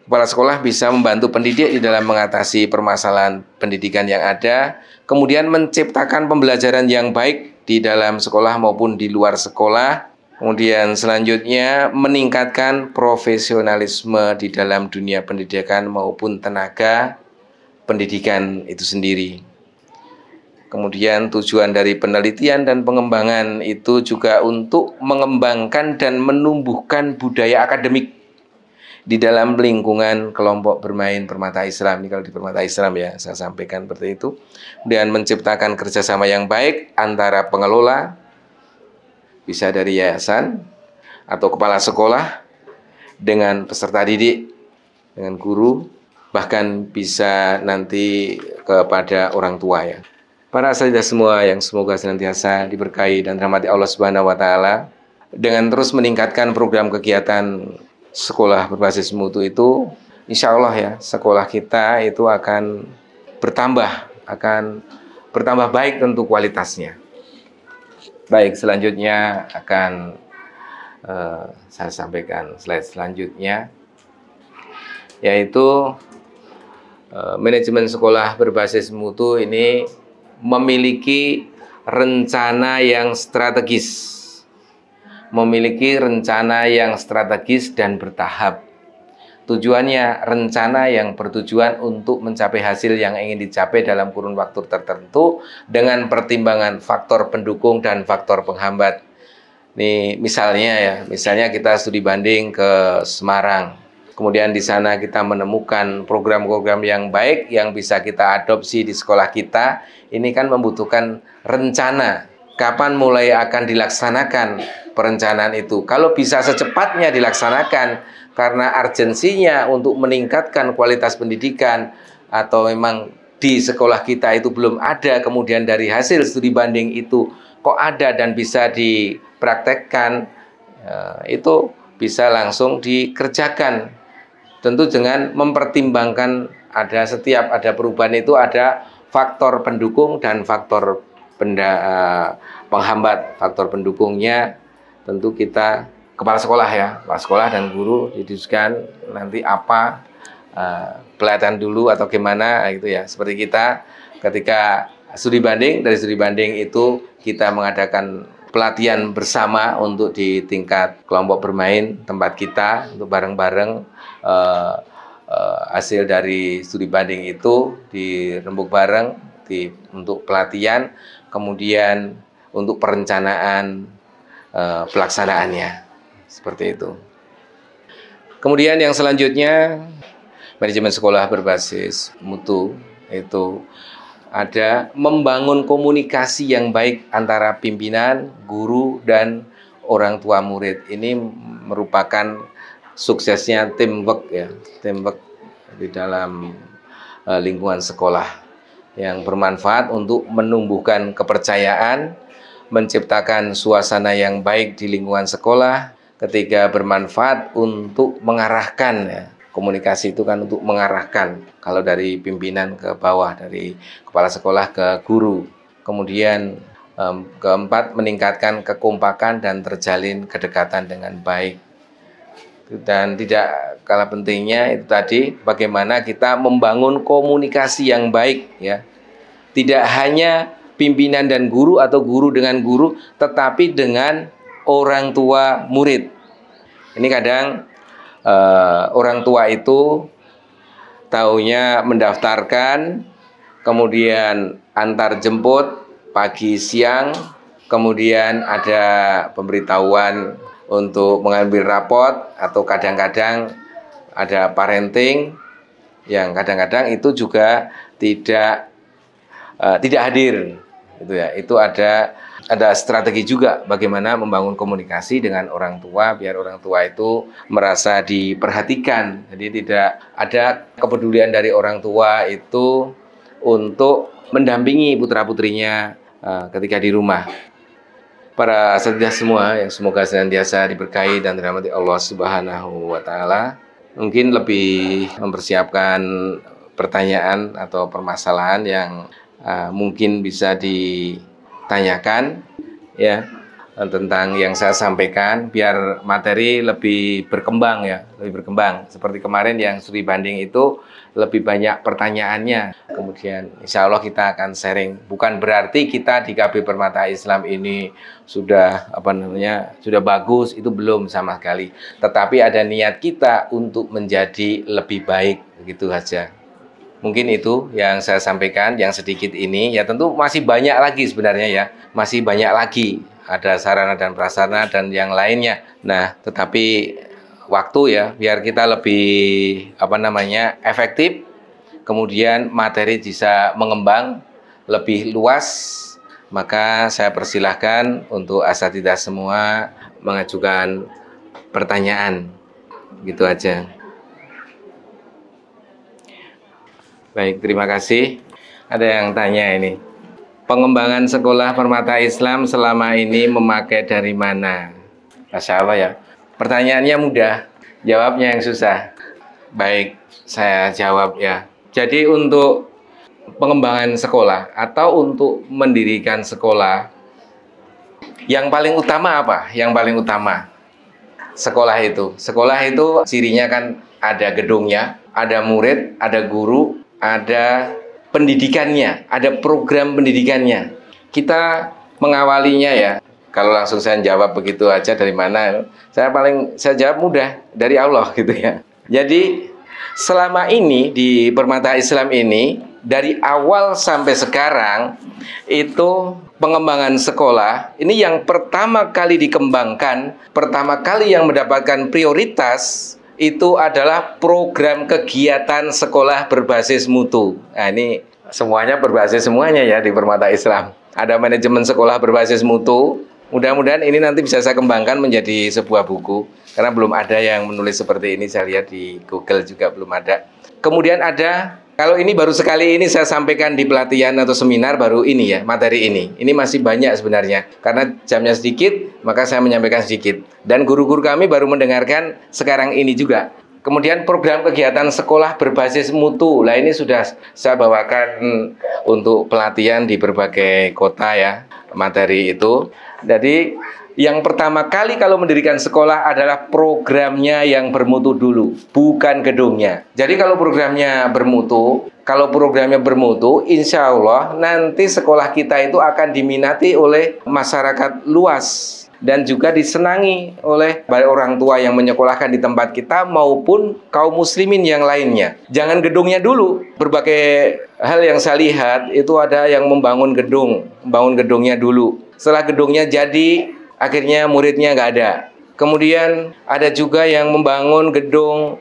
kepala sekolah bisa membantu pendidik di dalam mengatasi permasalahan pendidikan yang ada, kemudian menciptakan pembelajaran yang baik di dalam sekolah maupun di luar sekolah. Kemudian selanjutnya meningkatkan profesionalisme di dalam dunia pendidikan maupun tenaga pendidikan itu sendiri. Kemudian tujuan dari penelitian dan pengembangan itu juga untuk mengembangkan dan menumbuhkan budaya akademik di dalam lingkungan kelompok bermain Permata Islam. Ini kalau di Permata Islam ya, saya sampaikan seperti itu. Dan menciptakan kerjasama yang baik antara pengelola, bisa dari yayasan atau kepala sekolah, dengan peserta didik, dengan guru, bahkan bisa nanti kepada orang tua ya. Para asatidzah semua yang semoga senantiasa diberkahi dan rahmati Allah Subhanahu wa taala, dengan terus meningkatkan program kegiatan sekolah berbasis mutu itu, insya Allah ya, sekolah kita itu akan bertambah baik tentu kualitasnya. Baik, selanjutnya akan saya sampaikan slide selanjutnya, yaitu manajemen sekolah berbasis mutu ini memiliki rencana yang strategis. Dan bertahap. Tujuannya rencana yang bertujuan untuk mencapai hasil yang ingin dicapai dalam kurun waktu tertentu dengan pertimbangan faktor pendukung dan faktor penghambat. Nih misalnya kita studi banding ke Semarang. Kemudian di sana kita menemukan program-program yang baik yang bisa kita adopsi di sekolah kita. Ini kan membutuhkan rencana. Kapan mulai akan dilaksanakan perencanaan itu? Kalau bisa secepatnya dilaksanakan karena urgensinya untuk meningkatkan kualitas pendidikan, atau memang di sekolah kita itu belum ada, kemudian dari hasil studi banding itu kok ada dan bisa dipraktekkan, itu bisa langsung dikerjakan. Tentu dengan mempertimbangkan setiap ada perubahan itu ada faktor pendukung dan faktor penghambat. Faktor pendukungnya tentu kita kepala sekolah ya, kepala sekolah dan guru didiskusikan nanti apa, pelatihan dulu atau gimana gitu ya. Seperti kita ketika studi banding, dari studi banding itu kita mengadakan pelatihan bersama untuk di tingkat kelompok bermain tempat kita untuk bareng-bareng hasil dari studi banding itu dirembuk bareng untuk pelatihan, kemudian untuk perencanaan pelaksanaannya seperti itu. Kemudian yang selanjutnya manajemen sekolah berbasis mutu, itu ada membangun komunikasi yang baik antara pimpinan, guru, dan orang tua murid. Ini merupakan suksesnya teamwork ya, teamwork di dalam lingkungan sekolah yang bermanfaat untuk menumbuhkan kepercayaan, menciptakan suasana yang baik di lingkungan sekolah, ketika bermanfaat untuk mengarahkan ya. Komunikasi itu kan untuk mengarahkan, kalau dari pimpinan ke bawah, dari kepala sekolah ke guru. Kemudian keempat, meningkatkan kekompakan dan terjalin kedekatan dengan baik. Dan tidak kalah pentingnya itu tadi, bagaimana kita membangun komunikasi yang baik ya. Tidak hanya pimpinan dan guru atau guru dengan guru, tetapi dengan orang tua murid. Ini kadang orang tua itu taunya mendaftarkan, kemudian antar jemput pagi siang, kemudian ada pemberitahuan untuk mengambil rapot, atau kadang-kadang ada parenting yang kadang-kadang itu juga tidak hadir gitu ya. Itu ada strategi juga bagaimana membangun komunikasi dengan orang tua biar orang tua itu merasa diperhatikan. Jadi tidak ada kepedulian dari orang tua itu untuk mendampingi putra-putrinya ketika di rumah. Para asatidzah semua yang semoga senantiasa diberkahi dan dirahmati Allah Subhanahu wa taala, mungkin lebih mempersiapkan pertanyaan atau permasalahan yang mungkin bisa ditanyakan ya tentang yang saya sampaikan, biar materi lebih berkembang ya, lebih berkembang. Seperti kemarin yang studi banding itu lebih banyak pertanyaannya. Kemudian insya Allah kita akan sharing. Bukan berarti kita di KB Permata Islam ini sudah sudah bagus, itu belum sama sekali. Tetapi ada niat kita untuk menjadi lebih baik, begitu saja. Mungkin itu yang saya sampaikan, yang sedikit ini. Ya tentu masih banyak lagi sebenarnya ya, masih banyak lagi. Ada sarana dan prasarana dan yang lainnya. Nah, tetapi waktu ya, biar kita lebih efektif, kemudian materi bisa mengembang lebih luas, maka saya persilahkan untuk asatidzah semua mengajukan pertanyaan. Gitu aja. Baik, terima kasih. Ada yang tanya ini. Pengembangan sekolah Permata Islam selama ini memakai dari mana? Masya Allah ya. Pertanyaannya mudah, jawabnya yang susah. Baik, saya jawab ya. Jadi untuk pengembangan sekolah atau untuk mendirikan sekolah, yang paling utama apa? Yang paling utama sekolah itu. Sekolah itu cirinya kan ada gedungnya, ada murid, ada guru, ada pendidikannya, ada program pendidikannya. Kita mengawalinya ya. Kalau langsung saya jawab begitu aja dari mana? Saya jawab mudah, dari Allah gitu ya. Jadi selama ini di Permata Islam ini dari awal sampai sekarang itu pengembangan sekolah ini yang pertama kali dikembangkan, pertama kali yang mendapatkan prioritas itu adalah program kegiatan sekolah berbasis mutu. Nah ini semuanya berbasis semuanya ya di Permata Islam. Ada manajemen sekolah berbasis mutu. Mudah-mudahan ini nanti bisa saya kembangkan menjadi sebuah buku. Karena belum ada yang menulis seperti ini, saya lihat di Google juga belum ada. Kemudian ada Kalau ini baru sekali ini saya sampaikan di pelatihan atau seminar, baru ini ya, materi ini. Ini masih banyak sebenarnya. Karena jamnya sedikit, maka saya menyampaikan sedikit. Dan guru-guru kami baru mendengarkan sekarang ini juga. Kemudian program kegiatan sekolah berbasis mutu. Nah, ini sudah saya bawakan untuk pelatihan di berbagai kota ya, materi itu. Jadi yang pertama kali kalau mendirikan sekolah adalah programnya yang bermutu dulu, bukan gedungnya. Jadi kalau programnya bermutu, insya Allah nanti sekolah kita itu akan diminati oleh masyarakat luas dan juga disenangi oleh baik orang tua yang menyekolahkan di tempat kita maupun kaum muslimin yang lainnya. Jangan gedungnya dulu. Berbagai hal yang saya lihat itu ada yang membangun gedungnya dulu. Setelah gedungnya jadi, akhirnya muridnya nggak ada. Kemudian ada juga yang membangun gedung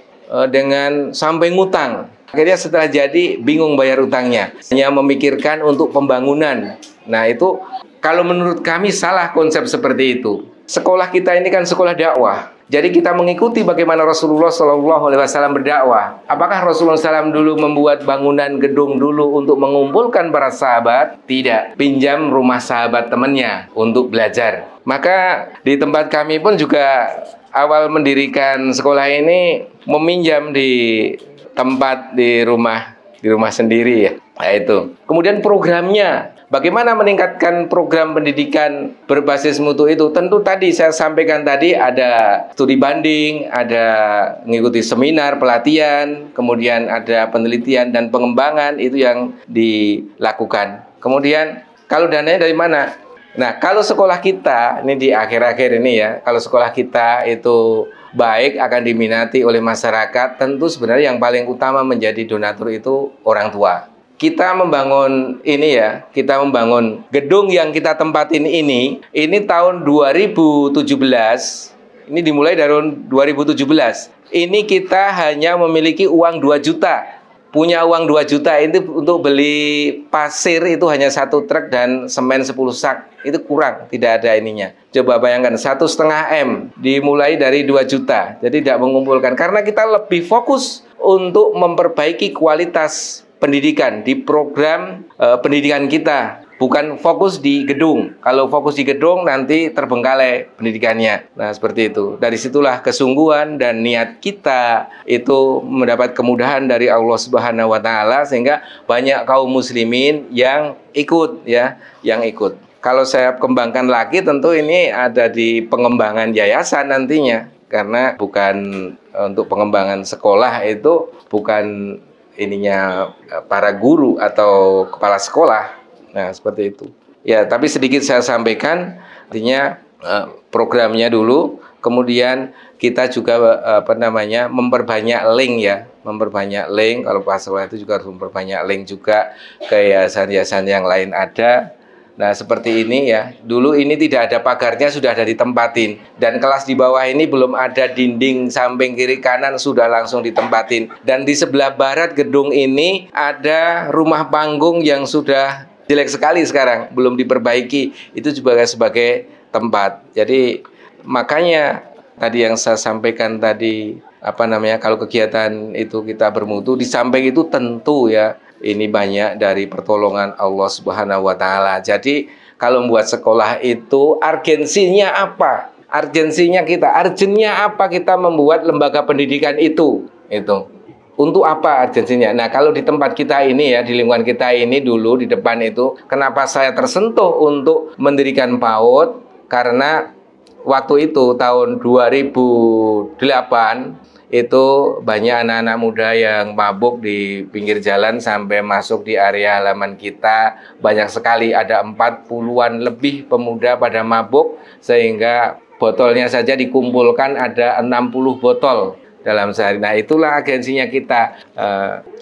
dengan sampai ngutang. Akhirnya setelah jadi bingung bayar utangnya. Hanya memikirkan untuk pembangunan. Nah itu kalau menurut kami salah konsep seperti itu. Sekolah kita ini kan sekolah dakwah. Jadi kita mengikuti bagaimana Rasulullah SAW berdakwah. Apakah Rasulullah SAW dulu membuat bangunan gedung dulu untuk mengumpulkan para sahabat? Tidak. Pinjam rumah sahabat temannya untuk belajar. Maka di tempat kami pun juga awal mendirikan sekolah ini meminjam di tempat di rumah sendiri ya. Nah itu. Kemudian programnya. Bagaimana meningkatkan program pendidikan berbasis mutu itu? Tentu tadi saya sampaikan tadi ada studi banding, ada mengikuti seminar, pelatihan, kemudian ada penelitian dan pengembangan itu yang dilakukan. Kemudian kalau dananya dari mana? Nah, kalau sekolah kita, ini di akhir-akhir ini ya, kalau sekolah kita itu baik akan diminati oleh masyarakat, tentu sebenarnya yang paling utama menjadi donatur itu orang tua. Kita membangun gedung yang kita tempatin ini tahun 2017, ini dimulai dari tahun 2017. Ini kita hanya memiliki uang 2 juta. Punya uang 2 juta itu untuk beli pasir itu hanya 1 truk dan semen 10 sak. Itu kurang, tidak ada ininya. Coba bayangkan 1,5 M dimulai dari 2 juta. Jadi tidak mengumpulkan karena kita lebih fokus untuk memperbaiki kualitas pendidikan di program pendidikan kita, bukan fokus di gedung. Kalau fokus di gedung nanti terbengkalai pendidikannya. Nah seperti itu. Dari situlah kesungguhan dan niat kita itu mendapat kemudahan dari Allah Subhanahu Wa Taala sehingga banyak kaum muslimin yang ikut ya, yang ikut. Kalau saya kembangkan lagi tentu ini ada di pengembangan yayasan nantinya, karena bukan untuk pengembangan sekolah itu bukan ininya para guru atau kepala sekolah. Nah seperti itu ya, tapi sedikit saya sampaikan artinya programnya dulu, kemudian kita juga memperbanyak link ya, memperbanyak link. Kalau pas sekolah itu juga harus memperbanyak link juga ke yayasan-yayasan yang lain ada. Nah seperti ini ya, dulu ini tidak ada pagarnya, sudah ada ditempatin. Dan kelas di bawah ini belum ada dinding samping kiri kanan, sudah langsung ditempatin. Dan di sebelah barat gedung ini ada rumah panggung yang sudah jelek sekali sekarang, belum diperbaiki. Itu juga sebagai tempat. Jadi makanya tadi yang saya sampaikan tadi, kalau kegiatan itu kita bermutu, di samping itu tentu ya, ini banyak dari pertolongan Allah Subhanahu Wa Taala. Jadi kalau membuat sekolah itu urgensinya apa? Urgensinya apa kita membuat lembaga pendidikan itu? Untuk apa urgensinya? Nah kalau di tempat kita ini ya, di lingkungan kita ini dulu di depan itu, kenapa saya tersentuh untuk mendirikan PAUD? Karena waktu itu tahun 2008 itu banyak anak-anak muda yang mabuk di pinggir jalan sampai masuk di area halaman kita. Banyak sekali, ada 40-an lebih pemuda pada mabuk, sehingga botolnya saja dikumpulkan ada 60 botol dalam sehari. Nah itulah agensinya kita.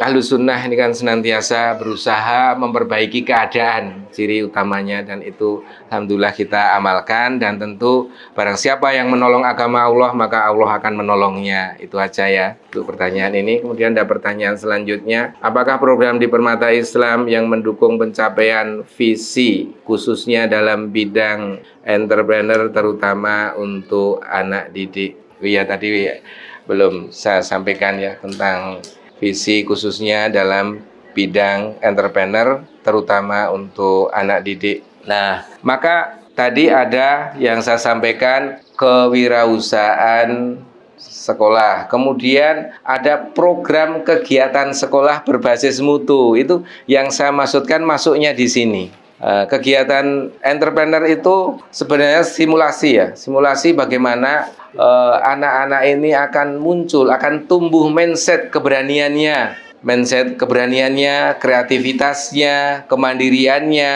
Ahlus Sunnah ini kan senantiasa berusaha memperbaiki keadaan, ciri utamanya, dan itu alhamdulillah kita amalkan. Dan tentu barang siapa yang menolong agama Allah, maka Allah akan menolongnya. Itu aja ya untuk pertanyaan ini. Kemudian ada pertanyaan selanjutnya, apakah program di Permata Islam yang mendukung pencapaian visi khususnya dalam bidang entrepreneur terutama untuk anak didik? Iya tadi belum saya sampaikan ya tentang visi khususnya dalam bidang entrepreneur, terutama untuk anak didik. Nah, maka tadi ada yang saya sampaikan kewirausahaan sekolah. Kemudian ada program kegiatan sekolah berbasis mutu. Itu yang saya maksudkan masuknya di sini. Kegiatan entrepreneur itu sebenarnya simulasi ya. Simulasi bagaimana anak-anak ini akan muncul, akan tumbuh mindset keberaniannya, kreativitasnya, kemandiriannya.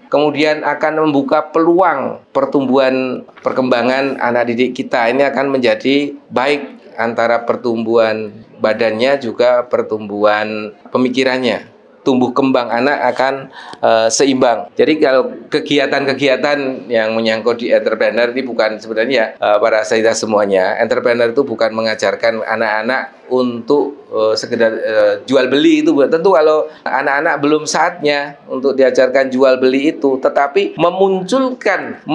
Kemudian akan membuka peluang pertumbuhan perkembangan anak didik kita. Ini akan menjadi baik antara pertumbuhan badannya juga pertumbuhan pemikirannya. Tumbuh kembang anak akan seimbang. Jadi kalau kegiatan-kegiatan yang menyangkut di entrepreneur ini bukan sebenarnya para saya semuanya. Entrepreneur itu bukan mengajarkan anak-anak untuk sekedar jual beli itu. Tentu kalau anak-anak belum saatnya untuk diajarkan jual beli itu, tetapi memunculkan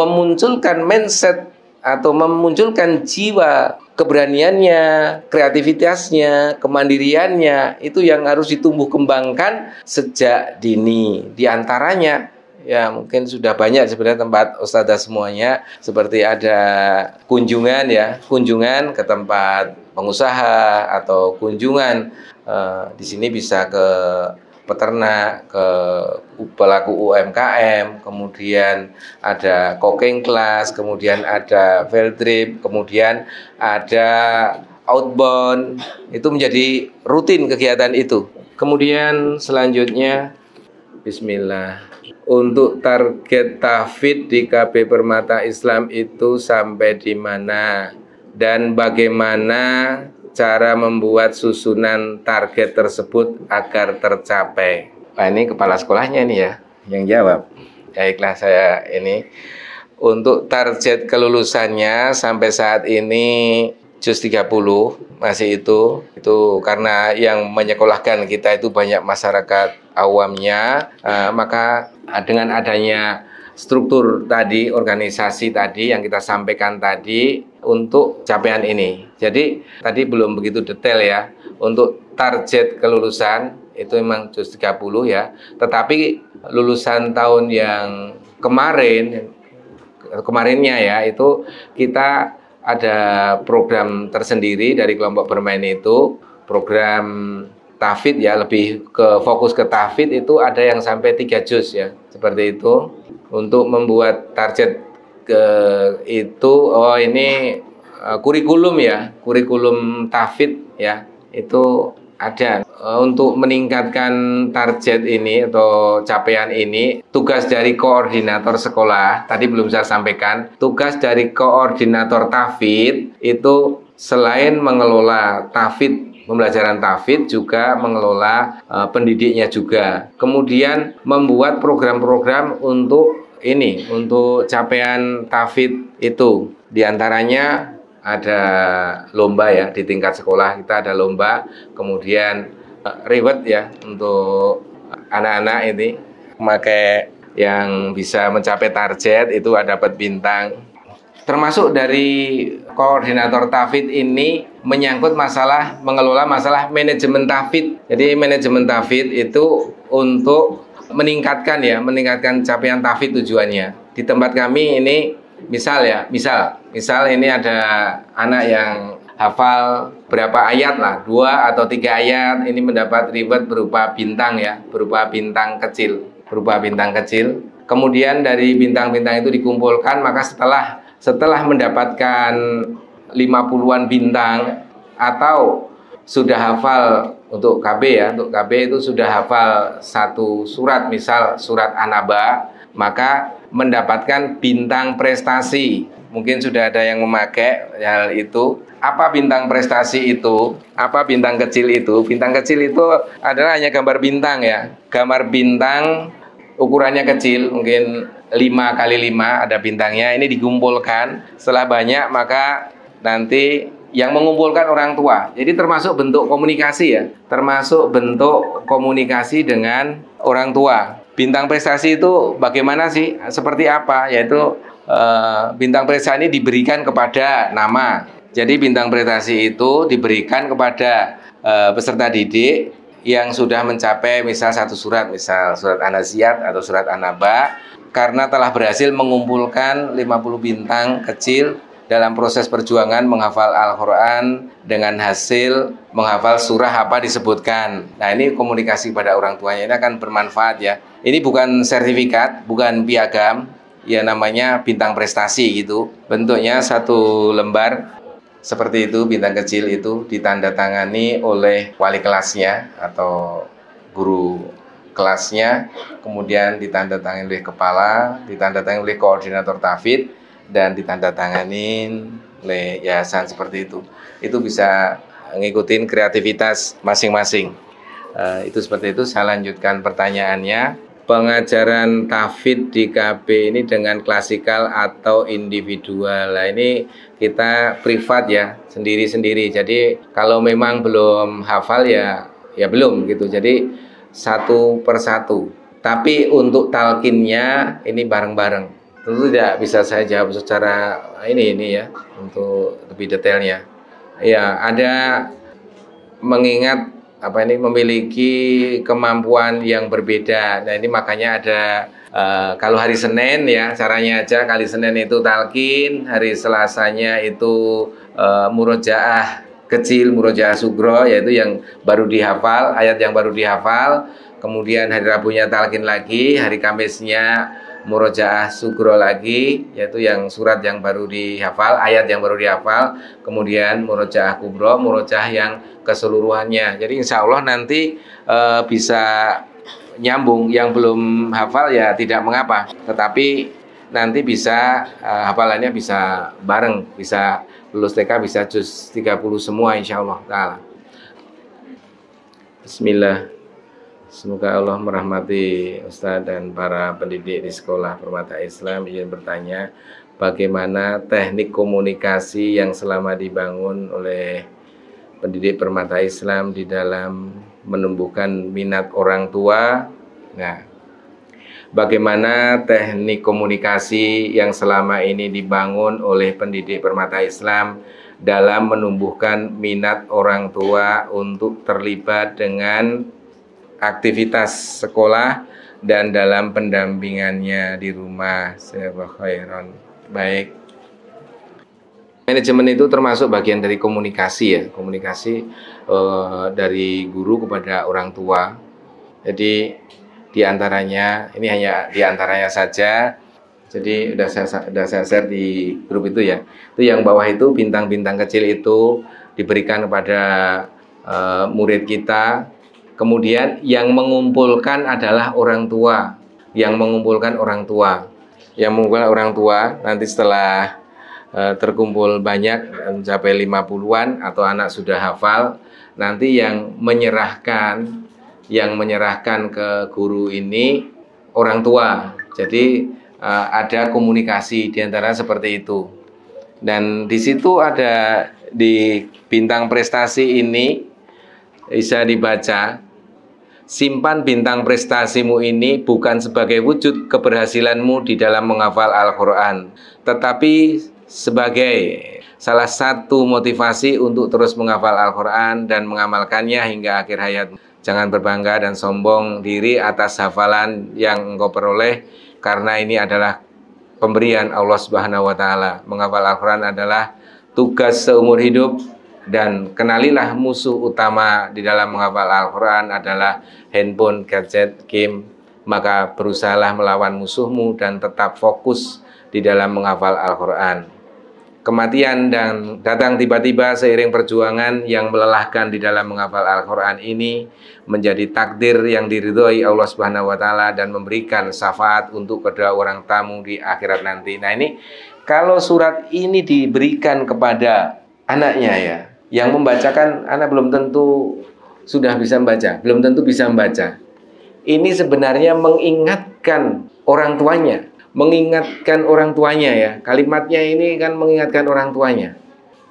mindset atau memunculkan jiwa keberaniannya, kreativitasnya, kemandiriannya, itu yang harus ditumbuh kembangkan sejak dini. Di antaranya ya mungkin sudah banyak sebenarnya tempat ustadzah semuanya, seperti ada kunjungan ke tempat pengusaha atau kunjungan di sini bisa ke peternak, ke pelaku UMKM, kemudian ada cooking class, kemudian ada field trip, kemudian ada outbound. Itu menjadi rutin kegiatan itu. Kemudian selanjutnya bismillah. Untuk target tahfidz di KB Permata Islam itu sampai di mana dan bagaimana cara membuat susunan target tersebut agar tercapai? Nah, ini kepala sekolahnya nih ya yang jawab. Baiklah, saya ini untuk target kelulusannya sampai saat ini juz 30 masih itu karena yang menyekolahkan kita itu banyak masyarakat awamnya, maka dengan adanya struktur tadi, organisasi tadi yang kita sampaikan tadi untuk capaian ini. Jadi tadi belum begitu detail ya. Untuk target kelulusan itu memang juz 30 ya. Tetapi lulusan tahun yang kemarinnya ya, itu kita ada program tersendiri dari kelompok bermain itu, program tahfidz ya, lebih ke fokus ke tahfidz itu ada yang sampai 3 juz ya. Seperti itu. Untuk membuat target itu ini kurikulum ya, kurikulum tahfidz ya, itu ada. Untuk meningkatkan target ini atau capaian ini, tugas dari koordinator sekolah tadi belum saya sampaikan. Tugas dari koordinator tahfidz itu selain mengelola tahfidz, pembelajaran tahfidz, juga mengelola pendidiknya juga. Kemudian membuat program-program untuk capaian tahfidz itu. Di antaranya ada lomba ya, di tingkat sekolah kita ada lomba, kemudian reward ya untuk anak-anak ini memakai yang bisa mencapai target itu ada dapat bintang. Termasuk dari koordinator tahfidz ini menyangkut mengelola masalah manajemen tahfidz. Jadi manajemen tahfidz itu untuk meningkatkan capaian tahfidz tujuannya. Di tempat kami ini misal ini ada anak yang hafal berapa ayat lah, 2 atau 3 ayat, ini mendapat reward berupa bintang ya, berupa bintang kecil. Kemudian dari bintang-bintang itu dikumpulkan, maka setelah mendapatkan 50-an bintang atau sudah hafal untuk KB ya, untuk KB itu sudah hafal satu surat, misal surat An-Naba, maka mendapatkan bintang prestasi. Mungkin sudah ada yang memakai hal itu. Apa bintang prestasi itu? Apa bintang kecil itu? Bintang kecil itu adalah hanya gambar bintang ya. Gambar bintang ukurannya kecil, mungkin 5x5 ada bintangnya. Ini dikumpulkan. Setelah banyak maka nanti yang mengumpulkan orang tua. Jadi termasuk bentuk komunikasi ya. Termasuk bentuk komunikasi dengan orang tua. Bintang prestasi itu bagaimana sih? Seperti apa? Yaitu bintang prestasi ini diberikan kepada nama. Jadi bintang prestasi itu diberikan kepada peserta didik yang sudah mencapai misal satu surat, misal surat An-Nazi'at atau surat An-Naba, karena telah berhasil mengumpulkan 50 bintang kecil dalam proses perjuangan menghafal Al-Quran dengan hasil menghafal surah apa disebutkan. Nah, ini komunikasi pada orang tuanya ini akan bermanfaat ya. Ini bukan sertifikat, bukan piagam, ya namanya bintang prestasi gitu. Bentuknya satu lembar seperti itu, bintang kecil itu ditandatangani oleh wali kelasnya atau guru kelasnya, kemudian ditandatangani oleh kepala, ditandatangani oleh koordinator tahfidz, dan ditandatanganin oleh yayasan seperti itu. Itu bisa ngikutin kreativitas masing-masing. Itu seperti itu. Saya lanjutkan pertanyaannya. Pengajaran tahfidz di KB ini dengan klasikal atau individual? Nah, ini kita privat ya, sendiri-sendiri. Jadi kalau memang belum hafal ya belum gitu. Jadi satu persatu. Tapi untuk talkinnya ini bareng-bareng. Tentu tidak bisa saya jawab secara ini ya untuk lebih detailnya. Ya, ada mengingat memiliki kemampuan yang berbeda. Nah, ini makanya ada kalau hari Senin ya caranya aja, kali Senin itu talqin, hari Selasanya itu murojaah kecil, murojaah sugro, yaitu yang baru dihafal, ayat yang baru dihafal. Kemudian hari Rabunya talqin lagi, hari Kamisnya murojaah sugro lagi, yaitu yang surat yang baru dihafal, ayat yang baru dihafal. Kemudian murojaah kubro, murojaah yang keseluruhannya. Jadi insya Allah nanti bisa nyambung. Yang belum hafal ya tidak mengapa, tetapi nanti bisa hafalannya bisa bareng, bisa lulus TK bisa juz 30 semua insya Allah ta'ala. Bismillah. Semoga Allah merahmati Ustadz dan para pendidik di Sekolah Permata Islam. Izin bertanya, bagaimana teknik komunikasi yang selama dibangun oleh pendidik Permata Islam di dalam menumbuhkan minat orang tua? Nah, bagaimana teknik komunikasi yang selama ini dibangun oleh pendidik Permata Islam dalam menumbuhkan minat orang tua untuk terlibat dengan aktivitas sekolah dan dalam pendampingannya di rumah? Khairan. Baik. Manajemen itu termasuk bagian dari komunikasi ya, komunikasi dari guru kepada orang tua. Jadi diantaranya, ini hanya diantaranya saja. Jadi udah saya share di grup itu ya. Itu yang bawah itu bintang-bintang kecil itu diberikan kepada murid kita. Kemudian yang mengumpulkan adalah orang tua. Yang mengumpulkan orang tua. Yang mengumpulkan orang tua nanti setelah terkumpul banyak mencapai 50-an atau anak sudah hafal, nanti yang menyerahkan ke guru ini orang tua. Jadi ada komunikasi diantara seperti itu. Dan di situ ada di bintang prestasi ini bisa dibaca, simpan bintang prestasimu ini bukan sebagai wujud keberhasilanmu di dalam menghafal Al-Quran, tetapi sebagai salah satu motivasi untuk terus menghafal Al-Quran dan mengamalkannya hingga akhir hayat. Jangan berbangga dan sombong diri atas hafalan yang engkau peroleh, karena ini adalah pemberian Allah Subhanahu wa Ta'ala. Menghafal Al-Quran adalah tugas seumur hidup. Dan kenalilah musuh utama di dalam menghafal Al-Quran adalah handphone, gadget, game. Maka berusahalah melawan musuhmu dan tetap fokus di dalam menghafal Al-Quran. Kematian dan datang tiba-tiba seiring perjuangan yang melelahkan di dalam menghafal Al-Quran ini menjadi takdir yang diridhoi Allah Subhanahu wa Ta'ala dan memberikan syafaat untuk kedua orang tamu di akhirat nanti. Nah, ini kalau surat ini diberikan kepada anaknya ya, yang membacakan anak belum tentu sudah bisa membaca, belum tentu bisa membaca. Ini sebenarnya mengingatkan orang tuanya, ya. Kalimatnya ini kan mengingatkan orang tuanya.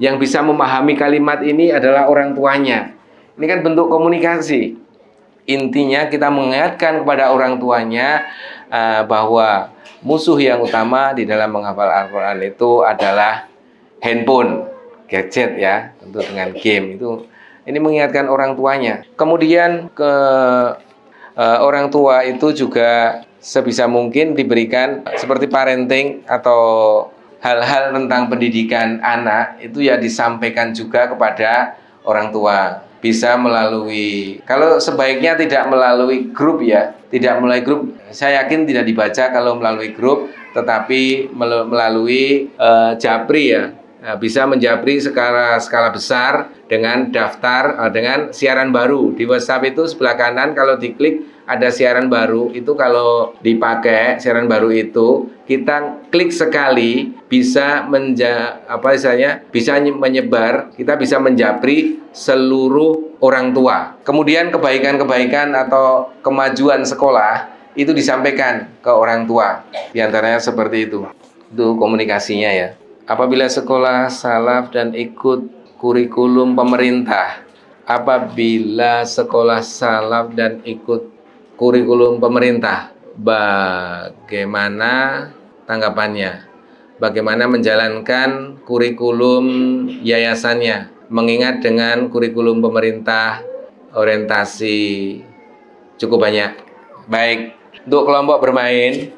Yang bisa memahami kalimat ini adalah orang tuanya. Ini kan bentuk komunikasi. Intinya kita mengingatkan kepada orang tuanya bahwa musuh yang utama di dalam menghafal Al-Quran itu adalah handphone, gadget ya, tentu dengan game itu. Ini mengingatkan orang tuanya. Kemudian orang tua itu juga sebisa mungkin diberikan seperti parenting atau hal-hal tentang pendidikan anak itu ya disampaikan juga kepada orang tua. Bisa melalui, kalau sebaiknya tidak melalui grup ya, tidak melalui grup. Saya yakin tidak dibaca kalau melalui grup, tetapi melalui japri ya. Bisa menjapri skala besar dengan daftar, dengan siaran baru. Di WhatsApp itu sebelah kanan kalau diklik ada siaran baru, itu kalau dipakai siaran baru itu kita klik sekali bisa bisa menyebar, kita bisa menjapri seluruh orang tua. Kemudian kebaikan-kebaikan atau kemajuan sekolah itu disampaikan ke orang tua. Di antaranya seperti itu. Itu komunikasinya ya. Apabila sekolah salaf dan ikut kurikulum pemerintah, apabila sekolah salaf dan ikut kurikulum pemerintah, bagaimana tanggapannya? Bagaimana menjalankan kurikulum yayasannya? Mengingat dengan kurikulum pemerintah orientasi cukup banyak. Baik, untuk kelompok bermain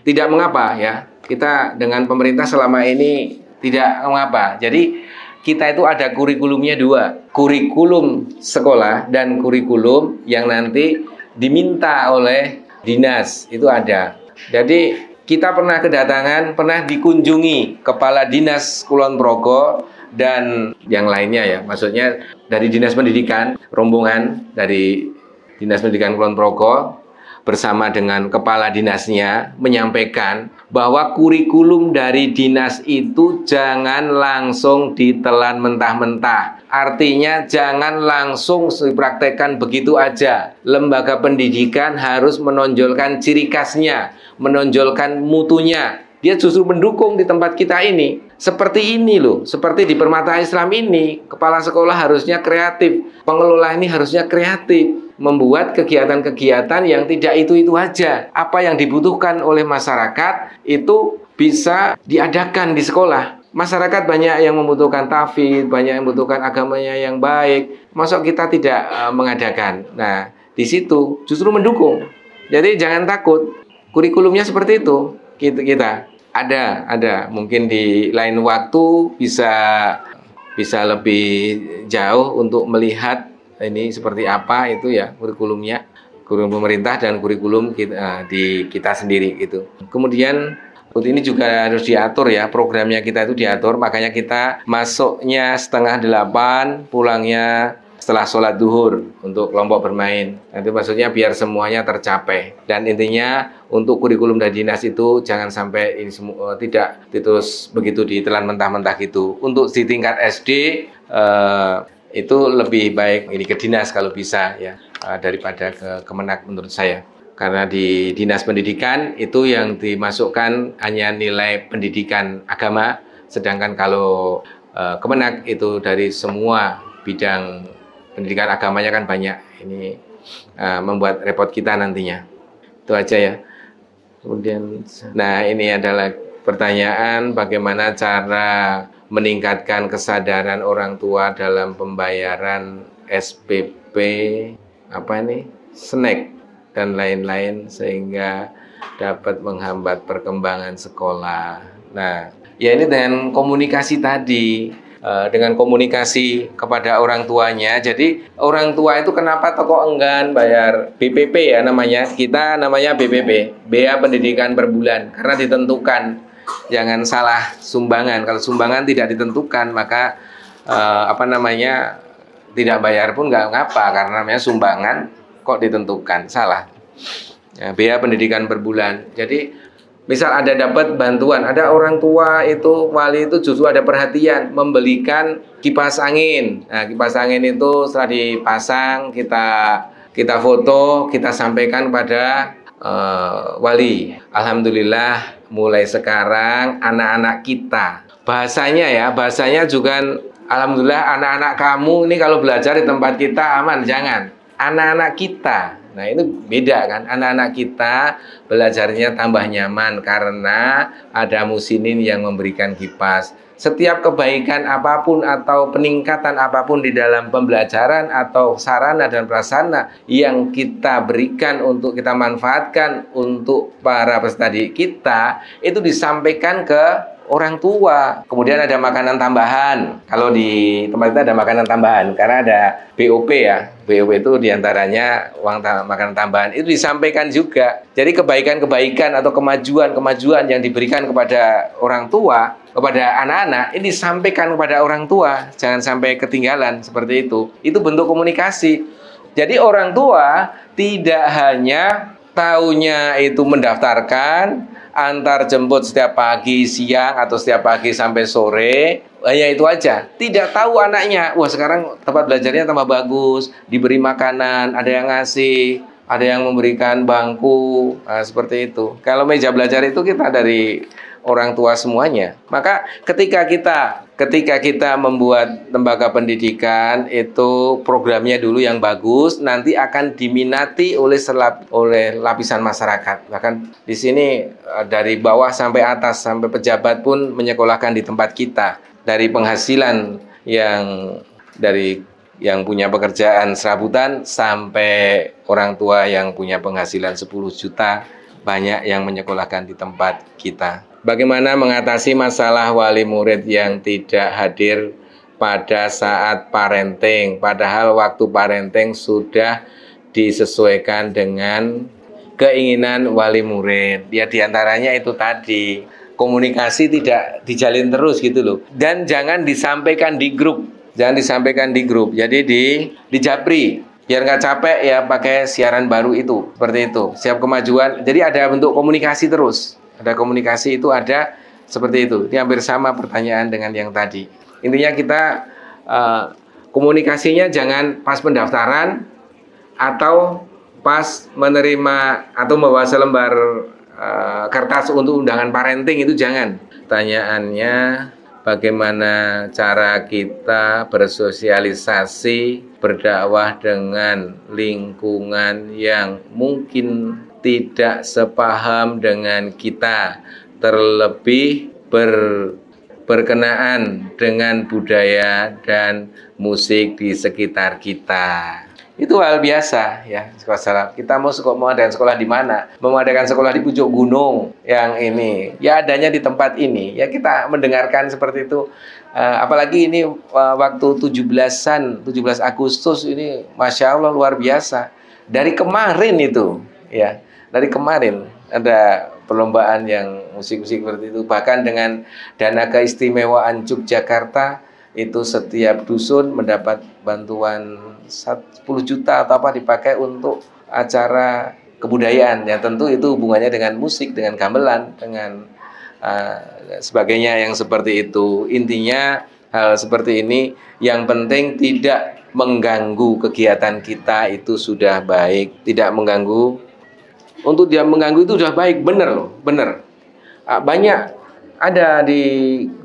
tidak mengapa ya. Kita dengan pemerintah selama ini tidak mengapa. Jadi kita itu ada kurikulumnya dua. Kurikulum sekolah dan kurikulum yang nanti diminta oleh dinas itu ada. Jadi kita pernah dikunjungi Kepala Dinas Kulon Progo dan yang lainnya ya. Maksudnya dari Dinas Pendidikan, rombongan dari Dinas Pendidikan Kulon Progo bersama dengan kepala dinasnya menyampaikan bahwa kurikulum dari dinas itu jangan langsung ditelan mentah-mentah. Artinya jangan langsung dipraktekkan begitu aja. Lembaga pendidikan harus menonjolkan ciri khasnya, menonjolkan mutunya. Dia justru mendukung di tempat kita ini. Seperti ini loh, seperti di Permata Islam ini, kepala sekolah harusnya kreatif, pengelola ini harusnya kreatif, membuat kegiatan-kegiatan yang tidak itu-itu aja. Apa yang dibutuhkan oleh masyarakat itu bisa diadakan di sekolah. Masyarakat banyak yang membutuhkan tahfidz, banyak yang membutuhkan agamanya yang baik. Masa kita tidak mengadakan? Nah, di situ justru mendukung. Jadi jangan takut. Kurikulumnya seperti itu. Kita ada mungkin di lain waktu bisa lebih jauh untuk melihat ini seperti apa itu ya kurikulumnya, kurikulum pemerintah dan kurikulum kita sendiri gitu. Kemudian ini juga harus diatur ya, programnya kita itu diatur, makanya kita masuknya 7:30, pulangnya setelah sholat duhur untuk kelompok bermain. Nanti maksudnya biar semuanya tercapai. Dan intinya untuk kurikulum dari dinas itu jangan sampai ini semua tidak terus begitu ditelan mentah-mentah gitu. Untuk di tingkat SD itu lebih baik ini ke dinas kalau bisa ya daripada ke Kemenak menurut saya. Karena di dinas pendidikan itu yang dimasukkan hanya nilai pendidikan agama, sedangkan kalau Kemenak itu dari semua bidang pendidikan agamanya kan banyak. Ini membuat repot kita nantinya. Itu aja ya. Kemudian, nah ini adalah pertanyaan bagaimana cara meningkatkan kesadaran orang tua dalam pembayaran SPP snack dan lain-lain sehingga dapat menghambat perkembangan sekolah. Nah, ya ini dengan komunikasi tadi. Dengan komunikasi kepada orang tuanya. Jadi orang tua itu kenapa toko enggan bayar BPP ya namanya. Kita namanya BPP, Bea Pendidikan per bulan, karena ditentukan. Jangan salah sumbangan. Kalau sumbangan tidak ditentukan maka tidak bayar pun nggak ngapa, karena namanya sumbangan kok ditentukan. Salah. Ya, Bea Pendidikan per bulan. Jadi misal ada dapat bantuan, ada orang tua itu, wali itu justru ada perhatian membelikan kipas angin. Nah, kipas angin itu setelah dipasang, kita foto, kita sampaikan pada wali. Alhamdulillah mulai sekarang anak-anak kita, bahasanya juga alhamdulillah anak-anak kamu ini kalau belajar di tempat kita aman, jangan. Anak-anak kita. Nah itu beda kan, anak-anak kita belajarnya tambah nyaman karena ada musinin yang memberikan kipas. setiap kebaikan apapun atau peningkatan apapun di dalam pembelajaran atau sarana dan prasarana yang kita berikan untuk kita manfaatkan untuk para peserta didik kita, itu disampaikan ke orang tua. Kemudian ada makanan tambahan. Kalau di tempat kita ada makanan tambahan karena ada BOP ya. BOP itu diantaranya uang makanan tambahan. Itu disampaikan juga. Jadi kebaikan-kebaikan atau kemajuan-kemajuan yang diberikan kepada orang tua, kepada anak-anak, ini disampaikan kepada orang tua. Jangan sampai ketinggalan seperti itu. Itu bentuk komunikasi. Jadi orang tua tidak hanya taunya itu mendaftarkan, antar jemput setiap pagi, siang, atau setiap pagi sampai sore, hanya itu aja. Tidak tahu anaknya, wah sekarang tempat belajarnya tambah bagus, diberi makanan, ada yang ngasih, ada yang memberikan bangku, nah, seperti itu. Kalau meja belajar itu kita dari orang tua semuanya. Maka ketika kita membuat lembaga pendidikan, itu programnya dulu yang bagus, nanti akan diminati oleh lapisan masyarakat. Bahkan di sini dari bawah sampai atas, sampai pejabat pun menyekolahkan di tempat kita. Dari penghasilan yang punya pekerjaan serabutan sampai orang tua yang punya penghasilan 10 juta, banyak yang menyekolahkan di tempat kita. Bagaimana mengatasi masalah wali murid yang tidak hadir pada saat parenting, padahal waktu parenting sudah disesuaikan dengan keinginan wali murid. Ya diantaranya itu tadi, komunikasi tidak dijalin terus gitu loh. Dan jangan disampaikan di grup. Jangan disampaikan di grup. Jadi di Japri. Biar nggak capek ya pakai siaran baru itu. Seperti itu. Siap kemajuan. Jadi ada bentuk komunikasi terus. Ada komunikasi itu ada seperti itu. Ini hampir sama pertanyaan dengan yang tadi. Intinya kita komunikasinya jangan pas pendaftaran atau pas menerima atau membawa selembar kertas untuk undangan parenting, itu jangan. Pertanyaannya, bagaimana cara kita bersosialisasi, berdakwah dengan lingkungan yang mungkin tidak sepaham dengan kita, terlebih berkenaan dengan budaya dan musik di sekitar kita. Itu hal biasa ya. Kita mau adakan sekolah di mana? Mau adakan sekolah di pucuk gunung yang ini. Ya adanya di tempat ini. Ya kita mendengarkan seperti itu. Apalagi ini waktu 17 Agustus ini, Masya Allah luar biasa. Dari kemarin itu ya. Dari kemarin ada perlombaan yang musik-musik seperti itu. Bahkan dengan dana keistimewaan Yogyakarta, itu setiap dusun mendapat bantuan 10 juta atau apa dipakai untuk acara kebudayaan. Ya tentu itu hubungannya dengan musik, dengan gamelan, dengan sebagainya yang seperti itu. Intinya hal seperti ini yang penting tidak mengganggu kegiatan kita, itu sudah baik. Tidak mengganggu. Untuk dia mengganggu itu sudah baik, benar loh, benar. Banyak ada di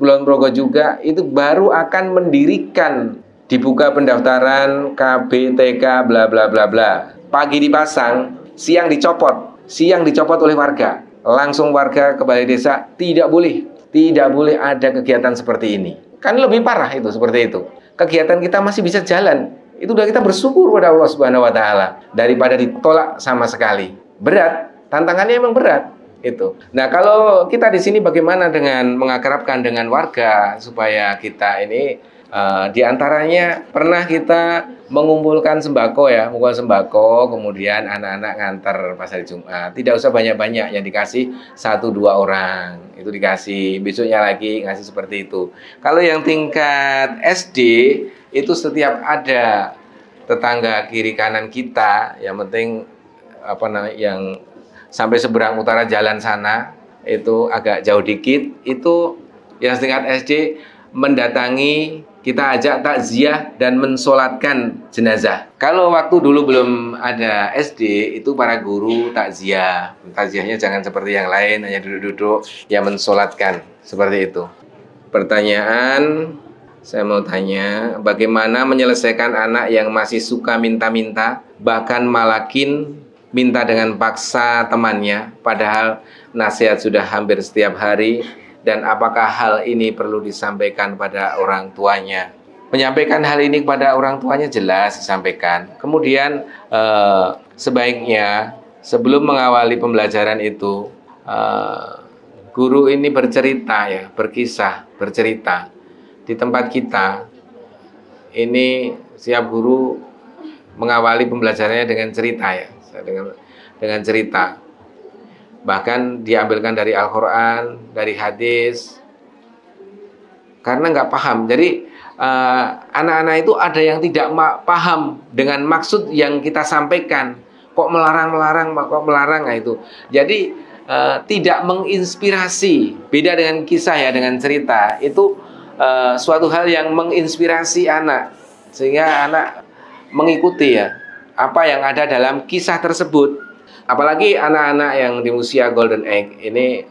Kulon Progo juga, itu baru akan mendirikan, dibuka pendaftaran KB, TK, bla bla bla bla. Pagi dipasang, siang dicopot oleh warga. Langsung warga ke balai desa, tidak boleh ada kegiatan seperti ini. Kan lebih parah itu, seperti itu. Kegiatan kita masih bisa jalan. Itu udah kita bersyukur pada Allah Subhanahu wa taala daripada ditolak sama sekali. Berat, tantangannya emang berat itu. Nah, kalau kita di sini bagaimana dengan mengakrabkan dengan warga supaya kita ini diantaranya pernah kita mengumpulkan sembako ya, mengumpulkan sembako, kemudian anak-anak nganter pas hari Jumat. Tidak usah banyak-banyak, yang dikasih 1-2 orang itu dikasih, besoknya lagi ngasih seperti itu. Kalau yang tingkat SD itu setiap ada tetangga kiri kanan kita, yang penting yang sampai seberang utara jalan sana itu agak jauh dikit, itu yang tingkat SD mendatangi, kita ajak takziah dan mensolatkan jenazah. Kalau waktu dulu belum ada SD, itu para guru takziahnya jangan seperti yang lain, hanya duduk-duduk, ya mensolatkan seperti itu. Pertanyaan, saya mau tanya, bagaimana menyelesaikan anak yang masih suka minta-minta, bahkan malakin minta dengan paksa temannya, padahal nasihat sudah hampir setiap hari dan apakah hal ini perlu disampaikan pada orang tuanya. Menyampaikan hal ini kepada orang tuanya jelas disampaikan. Kemudian sebaiknya sebelum mengawali pembelajaran itu guru ini bercerita ya, berkisah, bercerita. Di tempat kita ini siap guru mengawali pembelajarannya dengan cerita ya, dengan cerita. Bahkan diambilkan dari Al-Quran, dari hadis, karena nggak paham. Jadi anak-anak itu ada yang tidak paham dengan maksud yang kita sampaikan. Kok melarang-melarang, kok melarang, nah itu. Jadi tidak menginspirasi. Beda dengan kisah ya, dengan cerita. Itu suatu hal yang menginspirasi anak, sehingga anak mengikuti ya apa yang ada dalam kisah tersebut. Apalagi anak-anak yang di usia golden age ini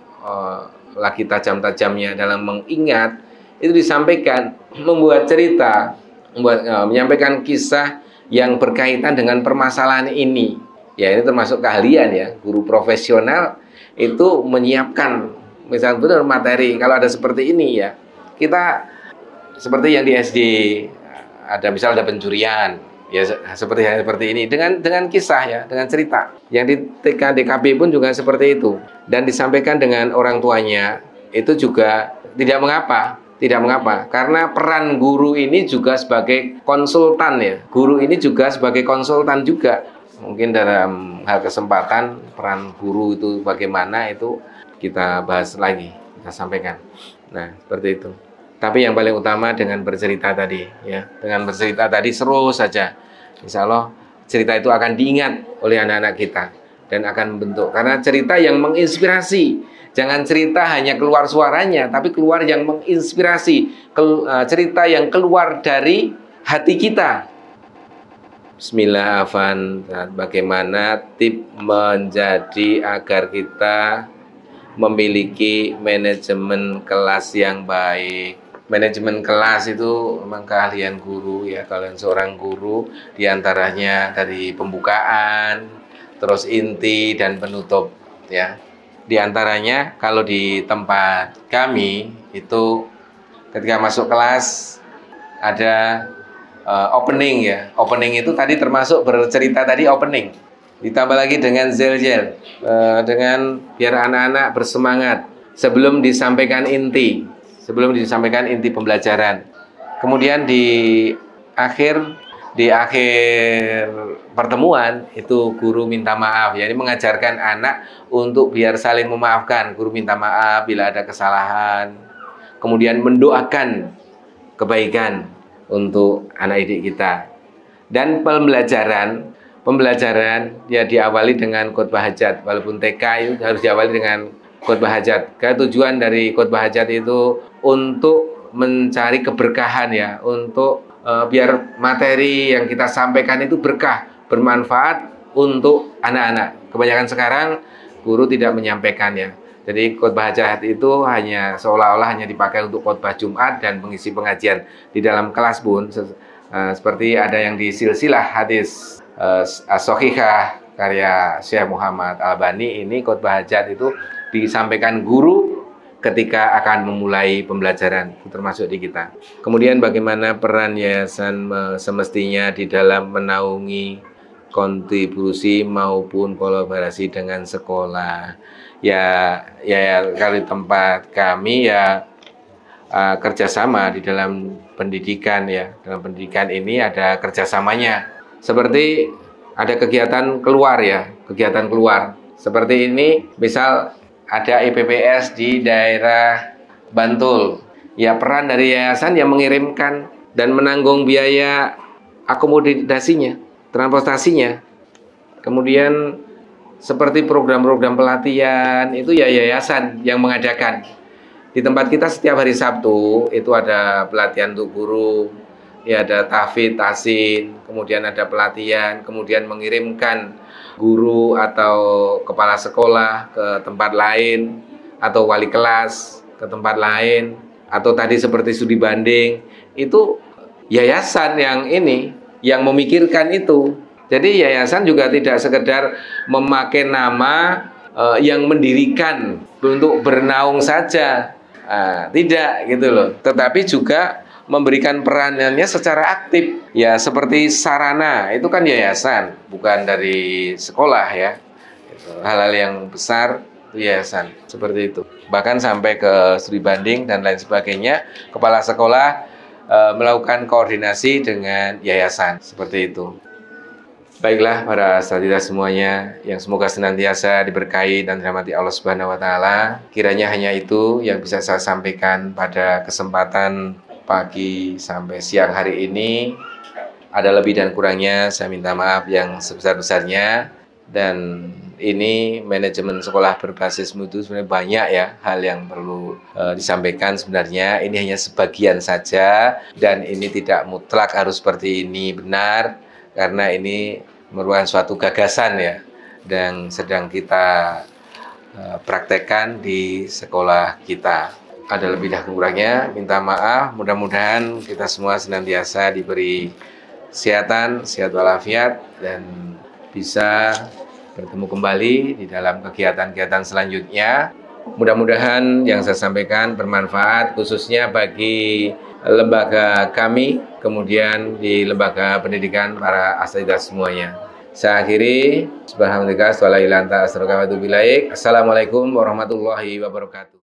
lagi tajam-tajamnya dalam mengingat, itu disampaikan, membuat cerita, menyampaikan kisah yang berkaitan dengan permasalahan ini. Ya, ini termasuk keahlian ya, guru profesional itu menyiapkan misalnya benar materi. Kalau ada seperti ini ya, kita seperti yang di SD ada misal ada pencurian ya, seperti ini dengan kisah ya, dengan cerita. Yang di TK DKB pun juga seperti itu, dan disampaikan dengan orang tuanya itu juga tidak mengapa. Tidak mengapa, karena peran guru ini juga sebagai konsultan ya. Guru ini juga sebagai konsultan juga. Mungkin dalam hal kesempatan peran guru itu bagaimana, itu kita bahas lagi, kita sampaikan. Nah, seperti itu. Tapi yang paling utama dengan bercerita tadi ya. Dengan bercerita tadi seru saja. Insya Allah cerita itu akan diingat oleh anak-anak kita dan akan membentuk. Karena cerita yang menginspirasi. Jangan cerita hanya keluar suaranya, tapi keluar yang menginspirasi. Cerita yang keluar dari hati kita. Bismillah, Afan. Bagaimana tip menjadi agar kita memiliki manajemen kelas yang baik? Manajemen kelas itu memang keahlian guru ya. Kalau seorang guru diantaranya dari pembukaan, terus inti dan penutup ya. Di antaranya kalau di tempat kami itu ketika masuk kelas ada opening ya. Opening itu tadi termasuk bercerita tadi opening. Ditambah lagi dengan zel-zel, dengan biar anak-anak bersemangat sebelum disampaikan inti pembelajaran. Kemudian di akhir pertemuan itu guru minta maaf, ya, ini mengajarkan anak untuk biar saling memaafkan. Guru minta maaf bila ada kesalahan, kemudian mendoakan kebaikan untuk anak didik kita. Dan pembelajaran ya diawali dengan khotbah hajat. Walaupun TK itu harus diawali dengan khotbah hajat. Karena tujuan dari khotbah hajat itu untuk mencari keberkahan ya, untuk biar materi yang kita sampaikan itu berkah, bermanfaat untuk anak-anak. Kebanyakan sekarang guru tidak menyampaikannya. Jadi khotbah hajat itu hanya seolah-olah hanya dipakai untuk khotbah Jumat dan mengisi pengajian. Di dalam kelas pun seperti ada yang di silsilah hadis as-sohihah karya Syekh Muhammad Al-Bani, ini khotbah hajat itu disampaikan guru ketika akan memulai pembelajaran, termasuk di kita. Kemudian bagaimana peran yayasan semestinya di dalam menaungi kontribusi maupun kolaborasi dengan sekolah. Ya kalau di tempat kami ya kerjasama di dalam pendidikan ya. Dalam pendidikan ini ada kerjasamanya. Seperti ada kegiatan keluar ya, kegiatan keluar. Seperti ini, misal ada IPPS di daerah Bantul. Ya, peran dari yayasan yang mengirimkan dan menanggung biaya akomodasinya, transportasinya. Kemudian seperti program-program pelatihan itu ya yayasan yang mengadakan. Di tempat kita setiap hari Sabtu itu ada pelatihan untuk guru, ya ada tahfidz, tahsin, kemudian ada pelatihan, kemudian mengirimkan guru atau kepala sekolah ke tempat lain, atau wali kelas ke tempat lain, atau tadi seperti studi banding. Itu yayasan yang memikirkan itu. Jadi yayasan juga tidak sekedar memakai nama yang mendirikan untuk bernaung saja, Tidak gitu loh. Tetapi juga memberikan peranannya secara aktif. Ya seperti sarana, itu kan yayasan, bukan dari sekolah ya. Hal-hal yang besar itu yayasan, seperti itu. Bahkan sampai ke studi banding dan lain sebagainya, kepala sekolah melakukan koordinasi dengan yayasan, seperti itu. Baiklah para asatidz semuanya yang semoga senantiasa diberkahi dan dirahmati Allah Subhanahu wa taala. Kiranya hanya itu yang bisa saya sampaikan pada kesempatan pagi sampai siang hari ini. Ada lebih dan kurangnya saya minta maaf yang sebesar-besarnya. Dan ini manajemen sekolah berbasis mutu sebenarnya banyak ya hal yang perlu disampaikan sebenarnya. Ini hanya sebagian saja dan ini tidak mutlak harus seperti ini benar. Karena ini merupakan suatu gagasan ya, dan sedang kita praktekkan di sekolah kita. Ada lebih dan kurangnya, minta maaf. Mudah-mudahan kita semua senantiasa diberi kesehatan, sehat walafiat, dan bisa bertemu kembali di dalam kegiatan-kegiatan selanjutnya. Mudah-mudahan yang saya sampaikan bermanfaat, khususnya bagi lembaga kami, kemudian di lembaga pendidikan para asatidz semuanya. Saya akhiri. Subhanallah, Assalamualaikum warahmatullahi wabarakatuh.